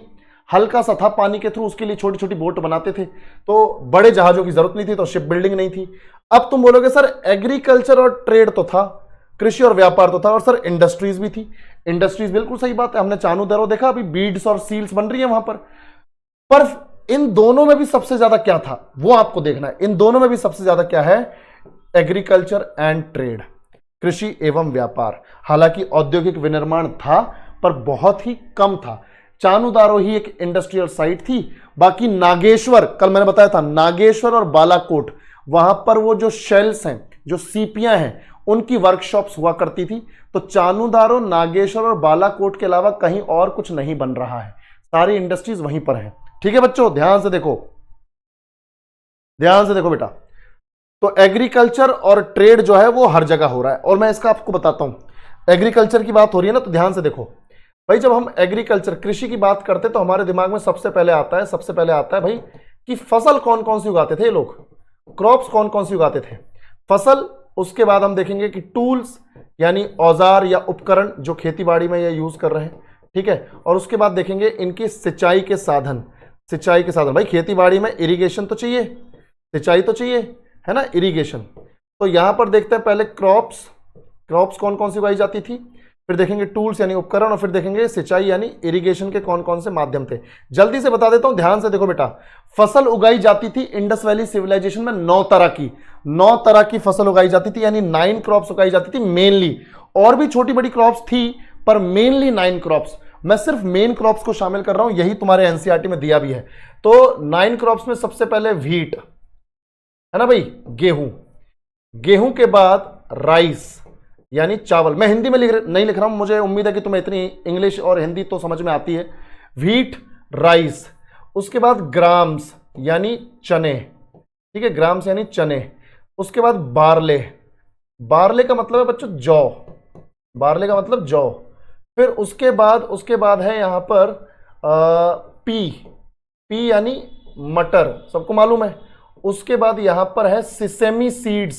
हल्का सा था पानी के थ्रू, उसके लिए छोटी छोटी बोट बनाते थे, तो बड़े जहाजों की जरूरत नहीं थी, तो शिप बिल्डिंग नहीं थी। अब तुम बोलोगे सर एग्रीकल्चर और ट्रेड तो था, कृषि और व्यापार तो था, और सर इंडस्ट्रीज भी थी। इंडस्ट्रीज बिल्कुल सही बात है, हमने चानू दरो देखा, अभी बीड्स और सील्स बन रही है वहां पर इन दोनों में भी सबसे ज्यादा क्या था वो आपको देखना है। इन दोनों में भी सबसे ज्यादा क्या है? एग्रीकल्चर एंड ट्रेड, कृषि एवं व्यापार। हालांकि औद्योगिक विनिर्माण था पर बहुत ही कम था। चानू दारो ही एक इंडस्ट्रियल साइट थी, बाकी नागेश्वर, कल मैंने बताया था, नागेश्वर और बालाकोट, वहां पर वो जो शेल्स हैं, जो सीपियां हैं, उनकी वर्कशॉप्स हुआ करती थी। तो चानू दारो, नागेश्वर और बालाकोट के अलावा कहीं और कुछ नहीं बन रहा है, सारी इंडस्ट्रीज वहीं पर है। ठीक है बच्चों, ध्यान से देखो, ध्यान से देखो बेटा। तो एग्रीकल्चर और ट्रेड जो है वो हर जगह हो रहा है, और मैं इसका आपको बताता हूं। एग्रीकल्चर की बात हो रही है ना, तो ध्यान से देखो भाई, जब हम एग्रीकल्चर, कृषि की बात करते हैं तो हमारे दिमाग में सबसे पहले आता है भाई कि फसल कौन कौन सी उगाते थे ये लोग, क्रॉप्स कौन कौन सी उगाते थे, फसल। उसके बाद हम देखेंगे कि टूल्स यानी औजार या उपकरण जो खेती बाड़ी में ये यूज कर रहे हैं, ठीक है। और उसके बाद देखेंगे इनकी सिंचाई के साधन, सिंचाई के साधन, भाई खेती बाड़ी में इरिगेशन तो चाहिए, सिंचाई तो चाहिए, है ना, इरिगेशन। तो यहां पर देखते हैं पहले क्रॉप्स कौन कौन सी उगाई जाती थी, फिर देखेंगे टूल्स यानी उपकरण, और फिर देखेंगे सिंचाई यानी इरिगेशन के कौन कौन से माध्यम थे। जल्दी से बता देता हूं, ध्यान से देखो बेटा। फसल उगाई जाती थी इंडस वैली सिविलाइजेशन में 9 तरह की फसल उगाई जाती थी, यानी 9 क्रॉप्स उगाई जाती थी मेनली। और भी छोटी बड़ी क्रॉप्स थी पर मेनली 9 क्रॉप्स। मैं सिर्फ मेन क्रॉप्स को शामिल कर रहा हूं, यही तुम्हारे एनसीईआरटी में दिया भी है। तो 9 क्रॉप्स में सबसे पहले व्हीट, है ना भाई, गेहूं के बाद राइस यानी चावल। मैं हिंदी में नहीं लिख रहा हूं, मुझे उम्मीद है कि तुम्हें इतनी इंग्लिश और हिंदी तो समझ में आती है। व्हीट, राइस, उसके बाद ग्राम्स यानी चने, ठीक है, ग्राम्स यानी चने, उसके बाद बार्ले, बार्ले का मतलब है बच्चों जौ, बार्ले का मतलब जौ, फिर उसके बाद है यहां पर पी, पी यानी मटर, सबको मालूम है। उसके बाद यहां पर है सिसेमी सीड्स,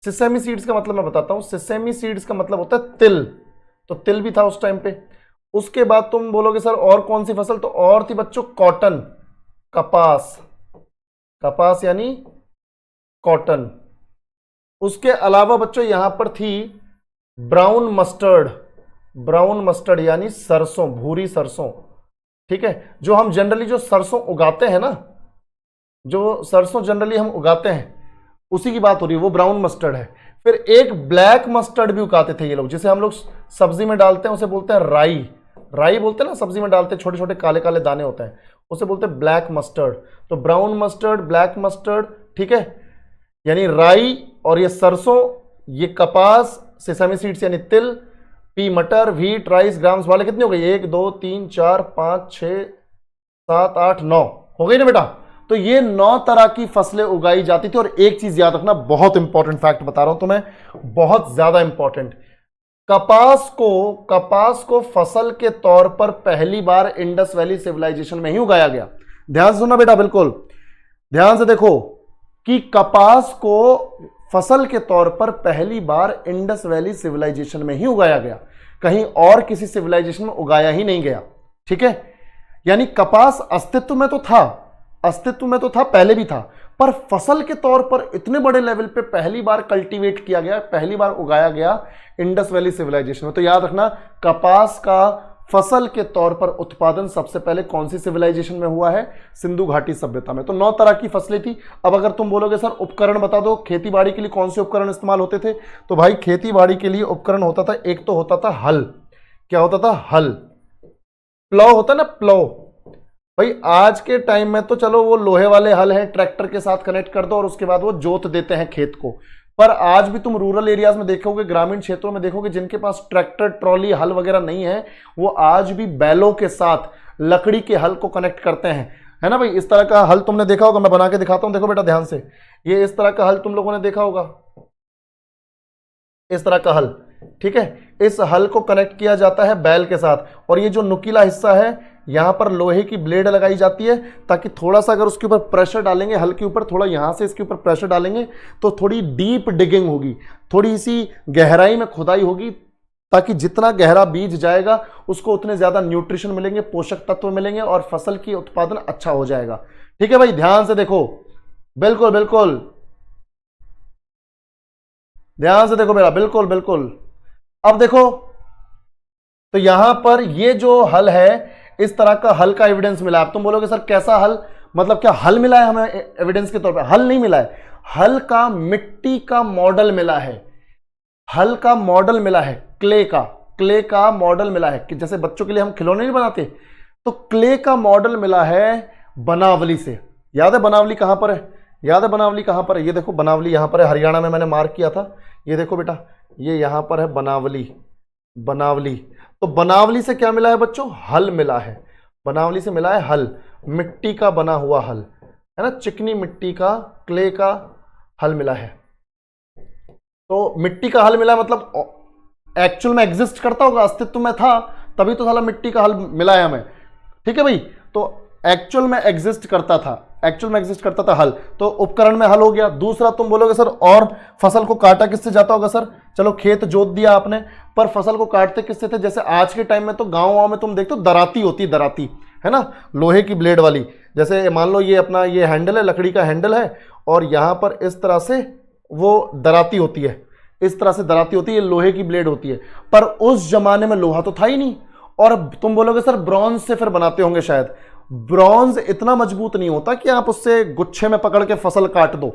सिसेमी सीड्स का मतलब मैं बताता हूं, सिसेमी सीड्स का मतलब होता है तिल, तो तिल भी था उस टाइम पे। उसके बाद तुम बोलोगे सर और कौन सी फसल, तो और थी बच्चों कॉटन, कपास, कपास यानी कॉटन। उसके अलावा बच्चों यहां पर थी ब्राउन मस्टर्ड, ब्राउन मस्टर्ड यानी सरसों, भूरी सरसों, ठीक है, जो हम जनरली जो सरसों उगाते हैं ना, जो सरसों जनरली हम उगाते हैं उसी की बात हो रही है, वो ब्राउन मस्टर्ड है। फिर एक ब्लैक मस्टर्ड भी उगाते थे ये लोग, जिसे हम लोग सब्जी में डालते हैं, उसे बोलते हैं राई, राई बोलते हैं ना, सब्जी में डालते हैं, छोटे छोटे काले काले दाने होते हैं, उसे बोलते हैं ब्लैक मस्टर्ड। तो ब्राउन मस्टर्ड, ब्लैक मस्टर्ड, ठीक है, यानी राई, और ये सरसों, ये कपास, सेसामी सीड्स यानी तिल, पी मटर, व्हीट, राइस, ग्राम्स वाले कितने हो गए, 1 2 3 4 5 6 7 8 9 हो गई ना बेटा। तो ये 9 तरह की फसलें उगाई जाती थी। और एक चीज याद रखना, बहुत इंपॉर्टेंट फैक्ट बता रहा हूं तुम्हें, बहुत ज्यादा इंपॉर्टेंट, कपास को फसल के तौर पर पहली बार इंडस वैली सिविलाइजेशन में ही उगाया गया। ध्यान से सुनना बेटा, बिल्कुल ध्यान से देखो कि कपास को फसल के तौर पर पहली बार इंडस वैली सिविलाइजेशन में ही उगाया गया, कहीं और किसी सिविलाइजेशन में उगाया ही नहीं गया, ठीक है। यानी कपास अस्तित्व में तो था, अस्तित्व में तो था, पहले भी था, पर फसल के तौर पर इतने बड़े लेवल पे पहली बार कल्टीवेट किया गया, पहली बार उगाया गया इंडस वैली सिविलाइजेशन में। तो याद रखना, कपास का फसल के तौर पर उत्पादन सबसे पहले कौन सी सिविलाइजेशन में हुआ है, सिंधु घाटी सभ्यता में। तो 9 तरह की फसलें थी। अब अगर तुम बोलोगे सर उपकरण बता दो, खेती बाड़ी के लिए कौन से उपकरण इस्तेमाल होते थे, तो भाई खेती बाड़ी के लिए उपकरण होता था, एक तो होता था हल, क्या होता था, हल, प्लॉ होता ना, प्लॉ। भाई आज के टाइम में तो चलो वो लोहे वाले हल हैं, ट्रैक्टर के साथ कनेक्ट कर दो और उसके बाद वो जोत देते हैं खेत को, पर आज भी तुम रूरल एरियाज में देखोगे, ग्रामीण क्षेत्रों में देखोगे, जिनके पास ट्रैक्टर, ट्रॉली, हल वगैरह नहीं है, वो आज भी बैलों के साथ लकड़ी के हल को कनेक्ट करते हैं, है ना भाई। इस तरह का हल तुमने देखा होगा, मैं बना के दिखाता हूं, देखो बेटा ध्यान से, ये इस तरह का हल तुम लोगों ने देखा होगा, इस तरह का हल, ठीक है। इस हल को कनेक्ट किया जाता है बैल के साथ, और ये जो नुकीला हिस्सा है, यहां पर लोहे की ब्लेड लगाई जाती है, ताकि थोड़ा सा अगर उसके ऊपर प्रेशर डालेंगे, हल के ऊपर थोड़ा यहां से इसके ऊपर प्रेशर डालेंगे, तो थोड़ी डीप डिगिंग होगी, थोड़ी सी गहराई में खुदाई होगी, ताकि जितना गहरा बीज जाएगा उसको उतने ज्यादा न्यूट्रिशन मिलेंगे, पोषक तत्व मिलेंगे, और फसल की उत्पादन अच्छा हो जाएगा, ठीक है भाई। ध्यान से देखो, बिल्कुल बिल्कुल ध्यान से देखो बेटा, बिल्कुल बिल्कुल। अब देखो, तो यहां पर ये जो हल है, इस तरह का हल का एविडेंस मिला। अब तुम बोलोगे सर कैसा हल, मतलब क्या हल मिला है हमें एविडेंस के तौर पर, हल नहीं मिला है, हल का मिट्टी का मॉडल मिला है, हल का मॉडल मिला है, क्ले का मॉडल मिला है, कि जैसे बच्चों के लिए हम खिलौने नहीं बनाते, तो क्ले का मॉडल मिला है बनावली से। याद है बनावली कहां पर है, याद है बनावली कहां पर है, ये देखो बनावली यहां पर है, हरियाणा में मैंने मार्क किया था, ये देखो बेटा, ये यहां पर है बनावली, बनावली। तो बनावली से क्या मिला है बच्चों, हल मिला है, बनावली से मिला है हल, मिट्टी का बना हुआ हल, है ना, चिकनी मिट्टी का, क्ले का हल मिला है। तो मिट्टी का हल मिला मतलब एक्चुअल में एग्जिस्ट करता होगा, अस्तित्व में था, तभी तो साला मिट्टी का हल मिला है हमें, ठीक है भाई। तो एक्चुअल में एग्जिस्ट करता था, एक्चुअल में एग्जिस्ट करता था हल, तो उपकरण में हल हो गया। दूसरा तुम बोलोगे सर और फसल को काटा किससे जाता होगा, सर चलो खेत जोत दिया आपने, पर फसल को काटते किससे थे, जैसे आज के टाइम में तो गांव में तुम देखते हो दराती होती है, दराती है ना, लोहे की ब्लेड वाली, जैसे मान लो ये अपना ये हैंडल है, लकड़ी का हैंडल है, और यहां पर इस तरह से वो दराती होती है, इस तरह से दराती होती है, लोहे की ब्लेड होती है। पर उस जमाने में लोहा तो था ही नहीं, और तुम बोलोगे सर ब्रॉन्ज से फिर बनाते होंगे शायद, ब्रॉन्ज इतना मजबूत नहीं होता कि आप उससे गुच्छे में पकड़ के फसल काट दो,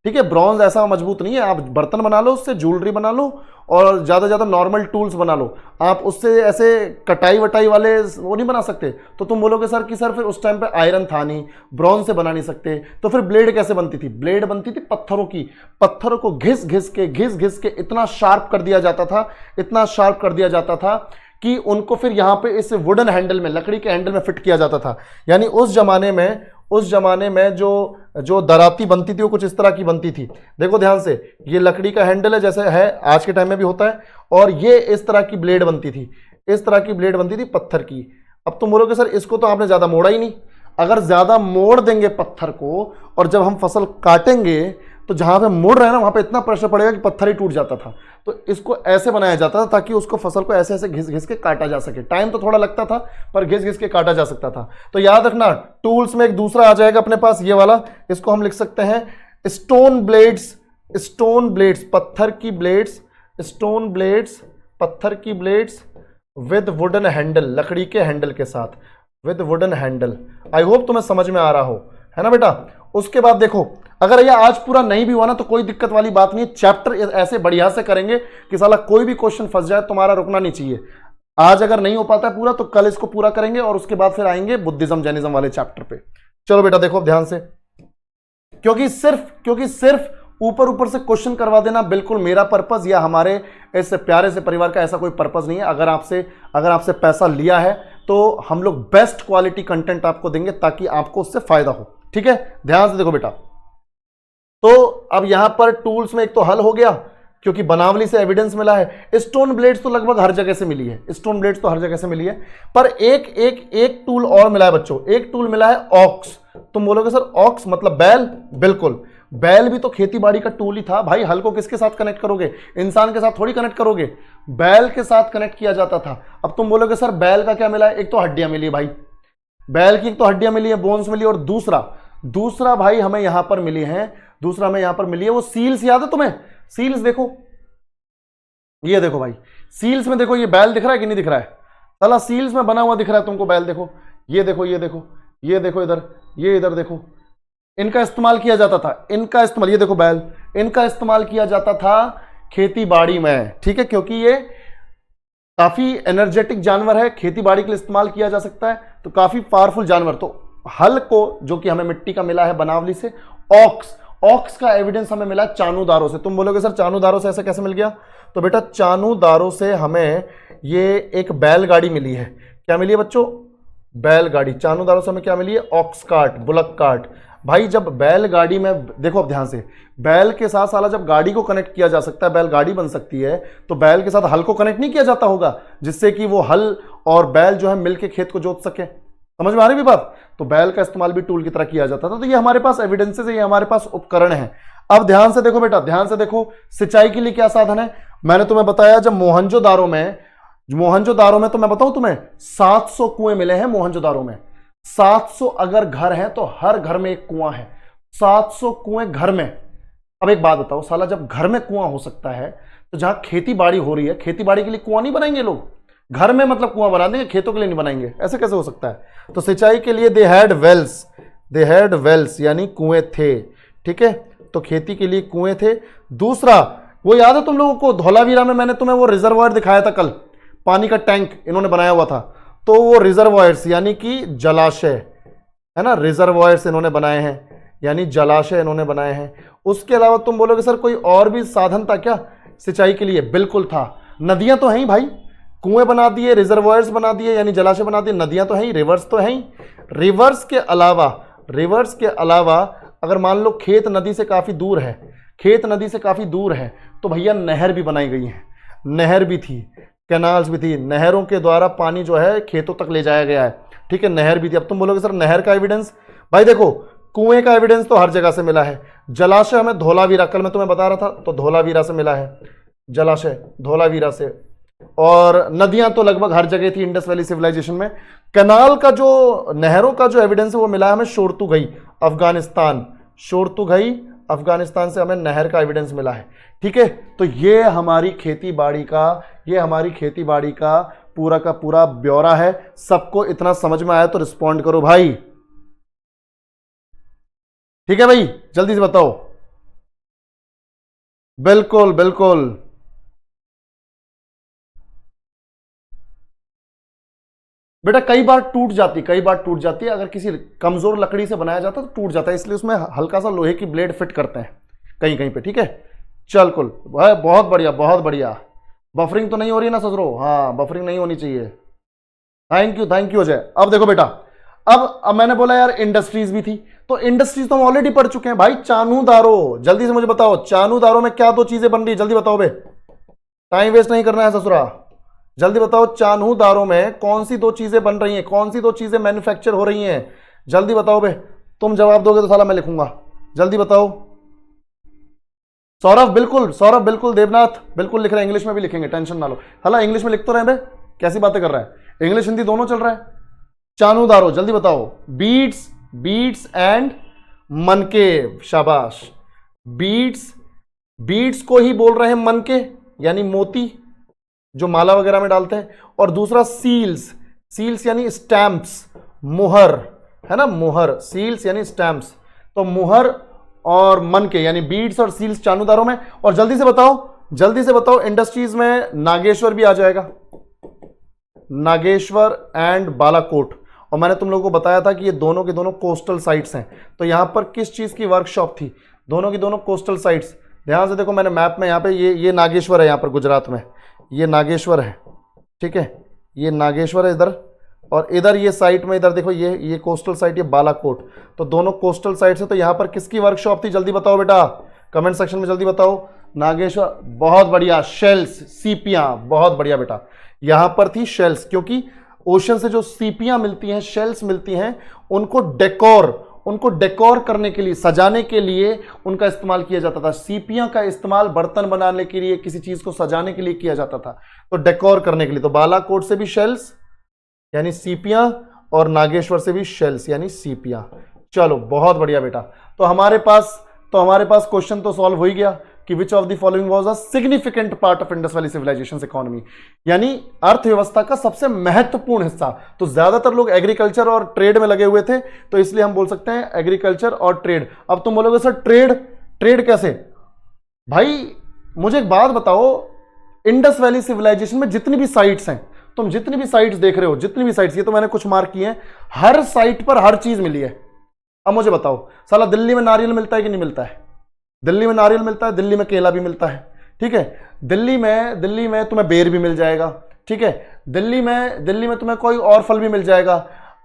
ठीक है, ब्रॉन्ज ऐसा मजबूत नहीं है। आप बर्तन बना लो उससे, ज्वेलरी बना लो, और ज्यादा ज्यादा नॉर्मल टूल्स बना लो, आप उससे ऐसे कटाई वटाई वाले वो नहीं बना सकते। तो तुम बोलोगे सर कि सर फिर उस टाइम पे आयरन था नहीं, ब्रॉन्ज से बना नहीं सकते, तो फिर ब्लेड कैसे बनती थी, ब्लेड बनती थी पत्थरों की, पत्थरों को घिस घिस के इतना शार्प कर दिया जाता था, इतना शार्प कर दिया जाता था कि उनको फिर यहां पे इस वुडन हैंडल में, लकड़ी के हैंडल में फिट किया जाता था। यानी उस जमाने में जो दराती बनती थी वो कुछ इस तरह की बनती थी। देखो ध्यान से, ये लकड़ी का हैंडल है जैसे है आज के टाइम में भी होता है, और ये इस तरह की ब्लेड बनती थी, इस तरह की ब्लेड बनती थी पत्थर की। अब तुम बोलोगे सर इसको तो आपने ज्यादा मोड़ा ही नहीं। अगर ज्यादा मोड़ देंगे पत्थर को और जब हम फसल काटेंगे तो जहां पे मोड़ रहे हैं ना वहां पे इतना प्रेशर पड़ेगा कि पत्थर ही टूट जाता था। तो इसको ऐसे बनाया जाता था ताकि उसको फसल को ऐसे ऐसे घिस घिस के काटा जा सके। टाइम तो थोड़ा लगता था पर घिस घिस के काटा जा सकता था। तो याद रखना, टूल्स में एक दूसरा आ जाएगा अपने पास, ये वाला, इसको हम लिख सकते हैं स्टोन ब्लेड्स। स्टोन ब्लेड्स, पत्थर की ब्लेड्स, स्टोन ब्लेड्स, पत्थर की ब्लेड्स विद वुडन हैंडल, लकड़ी के हैंडल के साथ, with wooden handle. I hope तुम्हें समझ में आ रहा हो, है ना बेटा। उसके बाद देखो, अगर ये आज पूरा नहीं भी हुआ ना तो कोई दिक्कत वाली बात नहीं, चैप्टर ऐसे बढ़िया से करेंगे कि साला कोई भी क्वेश्चन फंस जाए, तुम्हारा रुकना नहीं चाहिए। आज अगर नहीं हो पाता है पूरा तो कल इसको पूरा करेंगे और उसके बाद फिर आएंगे बुद्धिज्म जैनिज्म वाले चैप्टर पे। चलो बेटा देखो ध्यान से, क्योंकि सिर्फ ऊपर ऊपर से क्वेश्चन करवा देना बिल्कुल मेरा पर्पस या हमारे इस प्यारे से परिवार का ऐसा कोई पर्पस नहीं है। अगर आपसे पैसा लिया है तो हम लोग बेस्ट क्वालिटी कंटेंट आपको देंगे ताकि आपको उससे फायदा हो, ठीक है। ध्यान से देखो बेटा, तो अब यहां पर टूल्स में एक तो हल हो गया क्योंकि बनावली से एविडेंस मिला है। स्टोन ब्लेड्स तो लगभग हर जगह से मिली है, स्टोन ब्लेड्स तो हर जगह से मिली है, पर एक टूल और मिला है बच्चों, एक टूल मिला है ऑक्स। तुम बोलोगे सर ऑक्स मतलब बैल, बिल्कुल, बैल भी तो खेती बाड़ी का टूल ही था भाई। हल को किसके साथ कनेक्ट करोगे, इंसान के साथ थोड़ी कनेक्ट करोगे, बैल के साथ कनेक्ट किया जाता था। अब तुम बोलोगे सर बैल का क्या मिला है, एक तो हड्डियां मिली भाई, बैल की एक तो हड्डियां मिली है, बोन्स मिली, और दूसरा भाई हमें यहां पर मिली है, वो सील्स। याद है तुम्हें सील्स? देखो ये देखो भाई, सील्स में देखो ये बैल दिख रहा है कि नहीं दिख रहा है? साला सील्स में बना हुआ दिख रहा है तुमको बैल, देखो ये देखो इधर, ये इधर देखो, इनका इस्तेमाल किया जाता था, ये देखो बैल, इनका इस्तेमाल किया जाता था खेती बाड़ी में, ठीक है, क्योंकि ये काफी एनर्जेटिक जानवर है, खेती बाड़ी के लिए इस्तेमाल किया जा सकता है, तो काफी पावरफुल जानवर। तो हल को जो कि हमें मिट्टी का मिला है बनावली से, ऑक्स का एविडेंस हमें मिला चानूदारों से। तुम बोलोगे सर चानूदारों से ऐसा कैसे मिल गया? तो बेटा चानूदारों से हमें ये एक बैलगाड़ी मिली है। क्या मिली है बच्चों? बैलगाड़ी। चानूदारों से हमें क्या मिली है? Ox cart, bullock cart. भाई जब बैलगाड़ी में देखो, अब ध्यान से, बैल के साथ साला जब गाड़ी को कनेक्ट किया जा सकता है, बैलगाड़ी बन सकती है, तो बैल के साथ हल को कनेक्ट नहीं किया जाता होगा जिससे कि वो हल और बैल जो है मिलके खेत को जोत सके। समझ में आ रही है बात? तो बैल का इस्तेमाल भी टूल की तरह किया जाता था। तो ये हमारे पास एविडेंसेस है, ये हमारे पास उपकरण है। अब ध्यान से देखो बेटा, ध्यान से देखो, सिंचाई के लिए क्या साधन है। मैंने तुम्हें बताया जब मोहनजोदारो में तो मैं बताऊं तुम्हें 700 कुएं मिले हैं मोहनजोदारो में। 700 अगर घर है तो हर घर में एक कुआं है, 700 कुएं घर में। अब एक बात बताओ, साला जब घर में कुआं हो सकता है तो जहां खेती बाड़ी हो रही है, खेती बाड़ी के लिए कुआं नहीं बनाएंगे लोग? घर में मतलब कुआं बना देंगे, खेतों के लिए नहीं बनाएंगे, ऐसे कैसे हो सकता है? तो सिंचाई के लिए दे हैड वेल्स यानी कुएं थे, ठीक है। तो खेती के लिए कुएं थे। दूसरा, वो याद है तुम लोगों को धौलावीरा में मैंने तुम्हें वो रिजर्वायर दिखाया था कल, पानी का टैंक इन्होंने बनाया हुआ था। तो वो रिजर्वायर्स यानी कि जलाशय है ना, रिजर्वायर्स इन्होंने बनाए हैं यानी जलाशय इन्होंने बनाए हैं। उसके अलावा तुम बोलोगे सर कोई और भी साधन था क्या सिंचाई के लिए? बिल्कुल था। नदियां तो हैं ही भाई, कुएं बना दिए, रिजर्वायर्स बना दिए यानी जलाशय बना दिए, नदियां तो हैं ही, रिवर्स तो हैं ही। रिवर्स के अलावा अगर मान लो खेत नदी से काफी दूर है, तो भैया नहर भी बनाई गई है, नहर भी थी, कैनाल्स भी थी, नहरों के द्वारा पानी जो है खेतों तक ले जाया गया है, ठीक है, नहर भी थी। अब तुम बोलोगे सर नहर का एविडेंस, भाई देखो कुएं का एविडेंस तो हर जगह से मिला है। जलाशय हमें धौलावीरा, कल मैं तुम्हें बता रहा था, तो धौलावीरा से मिला है जलाशय, धौलावीरा से। और नदियां तो लगभग हर जगह थी इंडस वैली सिविलाइजेशन में। कनाल का जो, नहरों का जो एविडेंस है वो मिला है हमें शोरतुगई अफगानिस्तान से हमें नहर का एविडेंस मिला है, ठीक है। तो ये हमारी खेती बाड़ी का पूरा का पूरा ब्यौरा है। सबको इतना समझ में आया तो रिस्पॉन्ड करो भाई, ठीक है भाई, जल्दी से बताओ। बिल्कुल बेटा, कई बार टूट जाती है। अगर किसी कमजोर लकड़ी से बनाया जाता तो टूट जाता है, इसलिए उसमें हल्का सा लोहे की ब्लेड फिट करते हैं कहीं पे, ठीक है। चल कुल, बहुत बढ़िया। बफरिंग तो नहीं हो रही है ना ससुरो? हाँ, बफरिंग नहीं होनी चाहिए। Thank you Ajay. अब देखो बेटा, अब मैंने बोला यार इंडस्ट्रीज भी थी, तो इंडस्ट्रीज तो हम ऑलरेडी पढ़ चुके हैं भाई। चानूदारो, जल्दी से मुझे बताओ चानूदारो में क्या दो चीजें बन रही है, जल्दी बताओ बे, टाइम वेस्ट नहीं करना है ससुरा, जल्दी बताओ चानूदारो में कौन सी दो चीजें बन रही हैं, कौन सी दो चीजें मैन्युफैक्चर हो रही हैं, जल्दी बताओ बे। तुम जवाब दोगे तो साला मैं लिखूंगा, जल्दी बताओ। सौरभ बिल्कुल, देवनाथ बिल्कुल लिख रहे हैं, इंग्लिश में भी लिखेंगे, टेंशन ना लो। हाला इंग्लिश में लिख तो रहे बे, कैसी बातें कर रहा है, इंग्लिश हिंदी दोनों चल रहा है। चानूदारो, जल्दी बताओ। बीट्स एंड मनके, शाबाश। बीट्स को ही बोल रहे हैं मनके, यानी मोती जो माला वगैरह में डालते हैं, और दूसरा सील्स यानी स्टैंप्स, मुहर है ना, मुहर, सील्स यानी स्टैंप्स, तो मुहर और मनके यानी बीड्स और सील्स चानूदारों में। और जल्दी से बताओ इंडस्ट्रीज में नागेश्वर भी आ जाएगा, नागेश्वर एंड बालाकोट। और मैंने तुम लोगों को बताया था कि ये दोनों के दोनों कोस्टल साइट्स हैं, तो यहां पर किस चीज की वर्कशॉप थी, दोनों की दोनों कोस्टल साइट्स। ध्यान से देखो, मैंने मैप में यहां पे ये नागेश्वर है, यहां पर गुजरात में ये नागेश्वर है, ठीक है, ये नागेश्वर है इधर, और इधर ये साइट में, इधर देखो ये कोस्टल साइट, ये बालाकोट, तो दोनों कोस्टल साइट से। तो यहां पर किसकी वर्कशॉप थी, जल्दी बताओ बेटा, कमेंट सेक्शन में जल्दी बताओ। नागेश्वर, बहुत बढ़िया। शेल्स, सीपियां, बहुत बढ़िया बेटा, यहां पर थी शेल्स, क्योंकि ओशन से जो सीपियां मिलती हैं, शेल्स मिलती हैं, उनको डेकोर करने के लिए, सजाने के लिए उनका इस्तेमाल किया जाता था। सीपियां का इस्तेमाल बर्तन बनाने के लिए, किसी चीज को सजाने के लिए किया जाता था, तो डेकोर करने के लिए। तो बालाकोट से भी शेल्स यानी सीपियां, और नागेश्वर से भी शेल्स यानी सीपियां। चलो बहुत बढ़िया बेटा। तो हमारे पास क्वेश्चन तो सॉल्व हो ही गया कि which of the following was a significant part of Indus valley civilisation economy, यानी अर्थव्यवस्था का सबसे महत्वपूर्ण हिस्सा। तो ज्यादातर लोग एग्रीकल्चर और ट्रेड में लगे हुए थे, तो इसलिए हम बोल सकते हैं एग्रीकल्चर और ट्रेड। अब तुम बोलोगे सर ट्रेड कैसे? भाई मुझे एक बात बताओ, इंडस वैली सिविलाइजेशन में जितनी भी साइट्स हैं, तुम जितनी भी साइट्स देख रहे हो, जितनी भी साइट्स, ये तो मैंने कुछ मार्क किए हैं, हर साइट पर हर चीज मिली है। अब मुझे बताओ, साला दिल्ली में नारियल मिलता है कि नहीं मिलता है? दिल्ली में नारियल मिलता है, दिल्ली में केला भी मिलता है, ठीक है, दिल्ली में तुम्हें बेर भी मिल जाएगा, ठीक है, दिल्ली में तुम्हें कोई और फल भी मिल जाएगा,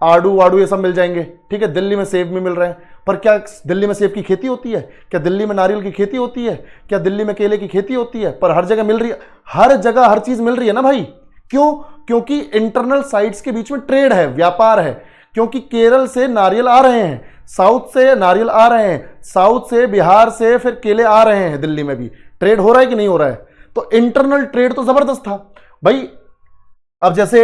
आड़ू ये सब मिल जाएंगे, ठीक है, दिल्ली में सेब भी मिल रहे हैं। पर क्या दिल्ली में सेब की खेती होती है? क्या दिल्ली में नारियल की खेती होती है? क्या दिल्ली में केले की खेती होती है? पर हर जगह मिल रही है, हर जगह हर चीज मिल रही है ना भाई। क्यों? क्योंकि इंटरनल साइट्स के बीच में ट्रेड है, व्यापार है। क्योंकि केरल से नारियल आ रहे हैं, साउथ से नारियल आ रहे हैं, साउथ से, बिहार से फिर केले आ रहे हैं, दिल्ली में भी ट्रेड हो रहा है कि नहीं हो रहा है? तो इंटरनल ट्रेड तो जबरदस्त था भाई। अब जैसे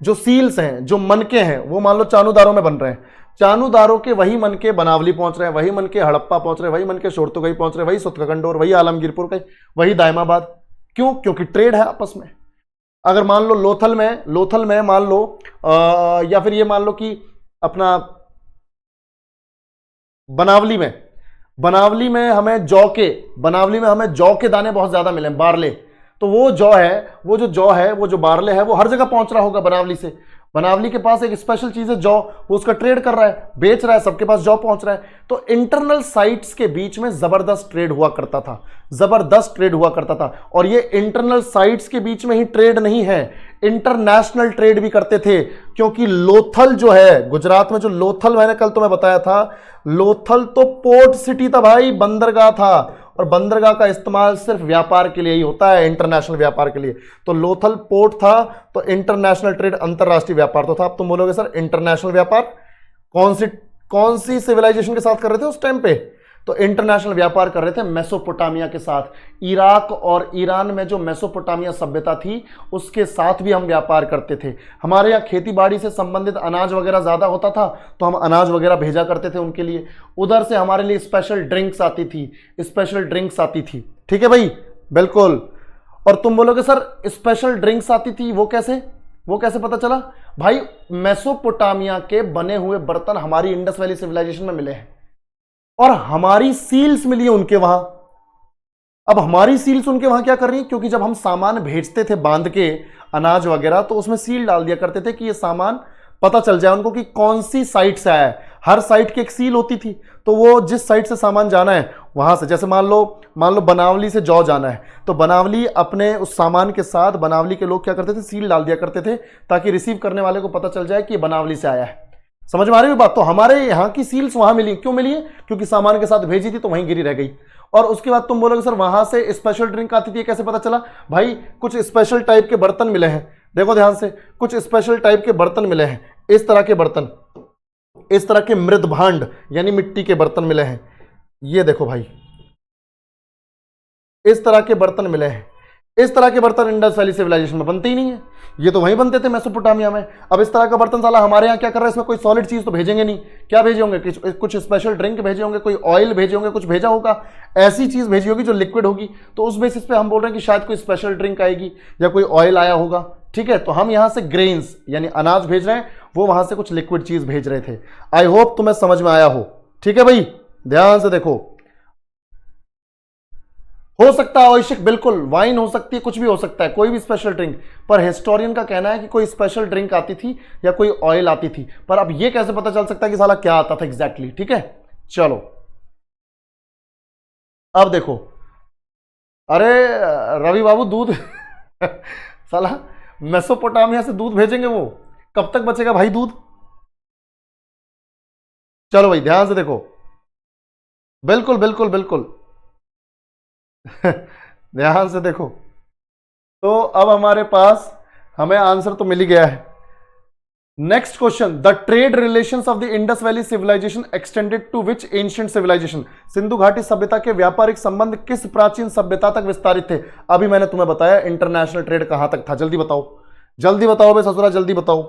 जो सील्स हैं, जो मनके हैं, वो मान लो चानूदारों में बन रहे हैं, चानूदारों के वही मनके बनावली पहुंच रहे हैं, वही मनके हड़प्पा पहुंच रहे हैं, वही मनके शोरतुगई पहुंच रहे हैं, वही सुतकंडोर, वही आलमगीरपुर का, वही दायमाबाद। क्यों? क्योंकि ट्रेड है आपस में। अगर मान लो लोथल में मान लो या फिर ये मान लो कि अपना बनावली में हमें जौ के दाने बहुत ज्यादा मिले, बारले। तो वो जो बारले है वो हर जगह पहुंच रहा होगा बनावली से। बनावली के पास एक स्पेशल चीज है जौ, वो उसका ट्रेड कर रहा है, बेच रहा है, सबके पास जौ पहुंच रहा है। तो इंटरनल साइट्स के बीच में जबरदस्त ट्रेड हुआ करता था। और ये इंटरनल साइट्स के बीच में ही ट्रेड नहीं है, इंटरनेशनल ट्रेड भी करते थे। क्योंकि लोथल जो है, गुजरात में जो लोथल, मैंने कल तुम्हें बताया था, लोथल तो पोर्ट सिटी था भाई, बंदरगाह था, और बंदरगाह का इस्तेमाल सिर्फ व्यापार के लिए ही होता है, इंटरनेशनल व्यापार के लिए। तो लोथल पोर्ट था, तो इंटरनेशनल ट्रेड, अंतरराष्ट्रीय व्यापार तो था। अब तुम बोलोगे सर इंटरनेशनल व्यापार कौन सी सिविलाइजेशन के साथ कर रहे थे उस टाइम पे? तो इंटरनेशनल व्यापार कर रहे थे मेसोपोटामिया के साथ। इराक और ईरान में जो मेसोपोटामिया सभ्यता थी, उसके साथ भी हम व्यापार करते थे। हमारे यहाँ खेती बाड़ी से संबंधित अनाज वगैरह ज्यादा होता था, तो हम अनाज वगैरह भेजा करते थे उनके लिए। उधर से हमारे लिए स्पेशल ड्रिंक्स आती थी, ठीक है भाई, बिल्कुल। और तुम बोलोगे सर स्पेशल ड्रिंक्स आती थी, वो कैसे पता चला? भाई मेसोपोटामिया के बने हुए बर्तन हमारी इंडस वैली सिविलाइजेशन में मिले हैं, और हमारी सील्स मिली है उनके वहां। अब हमारी सील्स उनके वहां क्या कर रही है? क्योंकि जब हम सामान भेजते थे बांध के अनाज वगैरह, तो उसमें सील डाल दिया करते थे कि ये सामान पता चल जाए उनको कि कौन सी साइट से आया है। हर साइट की एक सील होती थी, तो वो जिस साइट से सामान जाना है वहां से जैसे मान लो बनावली से जौ जाना है, तो बनावली अपने उस सामान के साथ बनावली के लोग क्या करते थे, सील डाल दिया करते थे ताकि रिसीव करने वाले को पता चल जाए कि ये बनावली से आया है। समझ में आ रही है बात? तो हमारे यहाँ की सील्स वहां मिली, क्यों मिली है? क्योंकि सामान के साथ भेजी थी तो वहीं गिरी रह गई। और उसके बाद तुम बोलोगे सर वहां से स्पेशल ड्रिंक आती थी, कैसे पता चला? भाई कुछ स्पेशल टाइप के बर्तन मिले हैं, देखो ध्यान से, कुछ स्पेशल टाइप के बर्तन मिले हैं, इस तरह के बर्तन, इस तरह के मृद भांड यानी मिट्टी के बर्तन मिले हैं। ये देखो भाई, इस तरह के बर्तन मिले हैं। इस तरह के बर्तन इंडस वैली सिविलाइजेशन में बनते ही नहीं है, ये तो वहीं बनते थे मेसोपोटामिया में। अब इस तरह का बर्तन साला हमारे यहाँ क्या कर रहा है, इसमें कोई सॉलिड चीज तो भेजेंगे नहीं, क्या भेजे होंगे? कुछ स्पेशल ड्रिंक भेजे होंगे, कोई ऑयल भेजे होंगे, कुछ भेजा होगा, ऐसी चीज भेजी होगी जो लिक्विड होगी। तो उस बेसिस पे हम बोल रहे हैं कि शायद कोई स्पेशल ड्रिंक आएगी या कोई ऑयल आया होगा। ठीक है, तो हम यहां से ग्रेन्स यानी अनाज भेज रहे हैं, वो वहां से कुछ लिक्विड चीज भेज रहे थे। आई होप तुम्हें समझ में आया हो। ठीक है भाई, ध्यान से देखो, हो सकता है आवश्यक, बिल्कुल वाइन हो सकती है, कुछ भी हो सकता है, कोई भी स्पेशल ड्रिंक, पर हिस्टोरियन का कहना है कि कोई स्पेशल ड्रिंक आती थी या कोई ऑयल आती थी। पर अब ये कैसे पता चल सकता है कि साला क्या आता था एग्जैक्टली? ठीक है, चलो अब देखो, अरे रवि बाबू दूध साला मेसोपोटामिया से दूध भेजेंगे, वो कब तक बचेगा भाई दूध? चलो भाई ध्यान से देखो, बिल्कुल बिल्कुल बिल्कुल ध्यान से देखो, तो अब हमारे पास हमें आंसर तो मिल ही गया है। Next question, the trade relations of the Indus valley civilisation extended to which ancient civilisation? Sindhu घाटी सभ्यता के व्यापारिक संबंध किस प्राचीन सभ्यता तक विस्तारित थे? अभी मैंने तुम्हें बताया इंटरनेशनल ट्रेड कहां तक था, जल्दी बताओ, जल्दी बताओ बे ससुरा, जल्दी बताओ।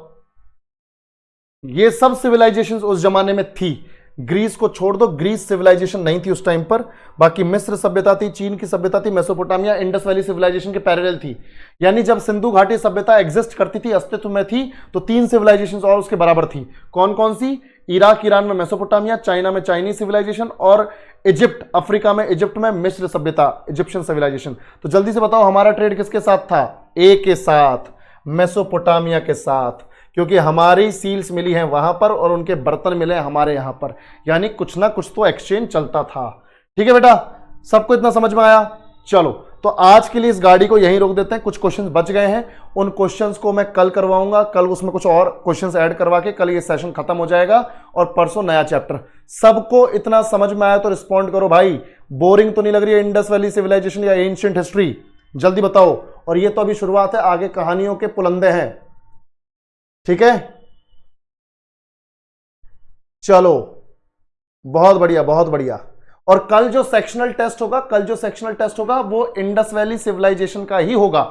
ये सब सिविलाइजेशंस उस जमाने में थी, ग्रीस को छोड़ दो, ग्रीस सिविलाइजेशन नहीं थी उस टाइम पर, बाकी मिस्र सभ्यता थी, चीन की सभ्यता थी, मेसोपोटामिया इंडस वैली सिविलाइजेशन के पैरेलल थी। यानी जब सिंधु घाटी सभ्यता एग्जिस्ट करती थी, अस्तित्व में थी, तो 3 सिविलाइजेशंस और उसके बराबर थी। कौन कौन सी? इराक ईरान में मेसोपोटामिया, चाइना में चाइनीज सिविलाइजेशन, और इजिप्ट अफ्रीका में इजिप्ट में मिस्र सभ्यता इजिप्शियन सिविलाइजेशन। तो जल्दी से बताओ हमारा ट्रेड किसके साथ था? ए के साथ, मेसोपोटामिया के साथ, क्योंकि हमारी सील्स मिली हैं वहां पर और उनके बर्तन मिले हैं हमारे यहां पर, यानी कुछ ना कुछ तो एक्सचेंज चलता था। ठीक है बेटा, सबको इतना समझ में आया? चलो तो आज के लिए इस गाड़ी को यहीं रोक देते हैं, कुछ क्वेश्चंस बच गए हैं, उन क्वेश्चंस को मैं कल करवाऊंगा, कल उसमें कुछ और क्वेश्चंस ऐड करवा के कल ये सेशन खत्म हो जाएगा और परसों नया चैप्टर। सबको इतना समझ में आया तो रिस्पॉन्ड करो भाई, बोरिंग तो नहीं लग रही है इंडस वैली सिविलाइजेशन या एंशिएंट हिस्ट्री? जल्दी बताओ। और ये तो अभी शुरुआत है, आगे कहानियों के पुलंदे हैं। ठीक है, चलो बहुत बढ़िया बहुत बढ़िया। और कल जो सेक्शनल टेस्ट होगा, कल जो सेक्शनल टेस्ट होगा वो इंडस वैली सिविलाइजेशन का ही होगा,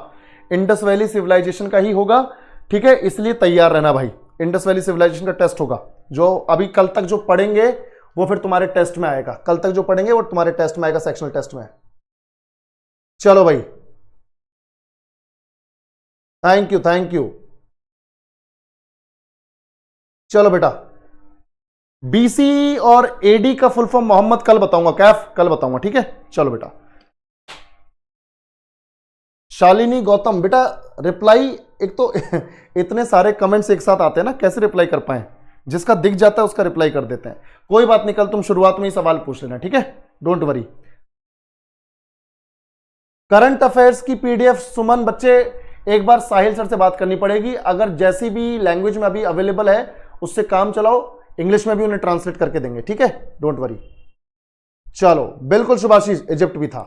इंडस वैली सिविलाइजेशन का ही होगा। ठीक है, इसलिए तैयार रहना भाई, इंडस वैली सिविलाइजेशन का टेस्ट होगा, जो अभी कल तक जो पढ़ेंगे वो फिर तुम्हारे टेस्ट में आएगा, कल तक जो पढ़ेंगे वो तुम्हारे टेस्ट में आएगा, सेक्शनल टेस्ट में। चलो भाई, थैंक यू थैंक यू। चलो बेटा, बीसी और एडी का फुल फॉर्म मोहम्मद कल बताऊंगा, कैफ कल बताऊंगा। ठीक है, चलो बेटा। शालिनी गौतम, बेटा रिप्लाई, एक तो इतने सारे कमेंट्स एक साथ आते हैं ना, कैसे रिप्लाई कर पाए? जिसका दिख जाता है उसका रिप्लाई कर देते हैं। कोई बात नहीं, कल तुम शुरुआत में ही सवाल पूछ लेना, ठीक है, डोंट वरी। करंट अफेयर्स की पीडीएफ सुमन बच्चे एक बार साहिल सर से बात करनी पड़ेगी, अगर जैसी भी लैंग्वेज में अभी अवेलेबल है उससे काम चलाओ, इंग्लिश में भी उन्हें ट्रांसलेट करके देंगे, ठीक है, डोंट वरी। चलो बिल्कुल शुभाशीष, इजिप्ट भी था,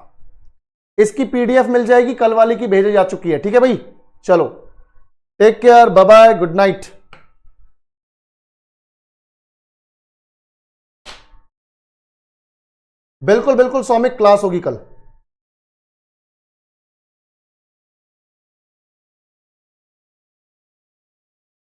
इसकी पीडीएफ मिल जाएगी, कल वाली की भेजी जा चुकी है, ठीक है भाई। चलो take care, bye bye, good night. बिल्कुल बिल्कुल सौमिक, क्लास होगी कल।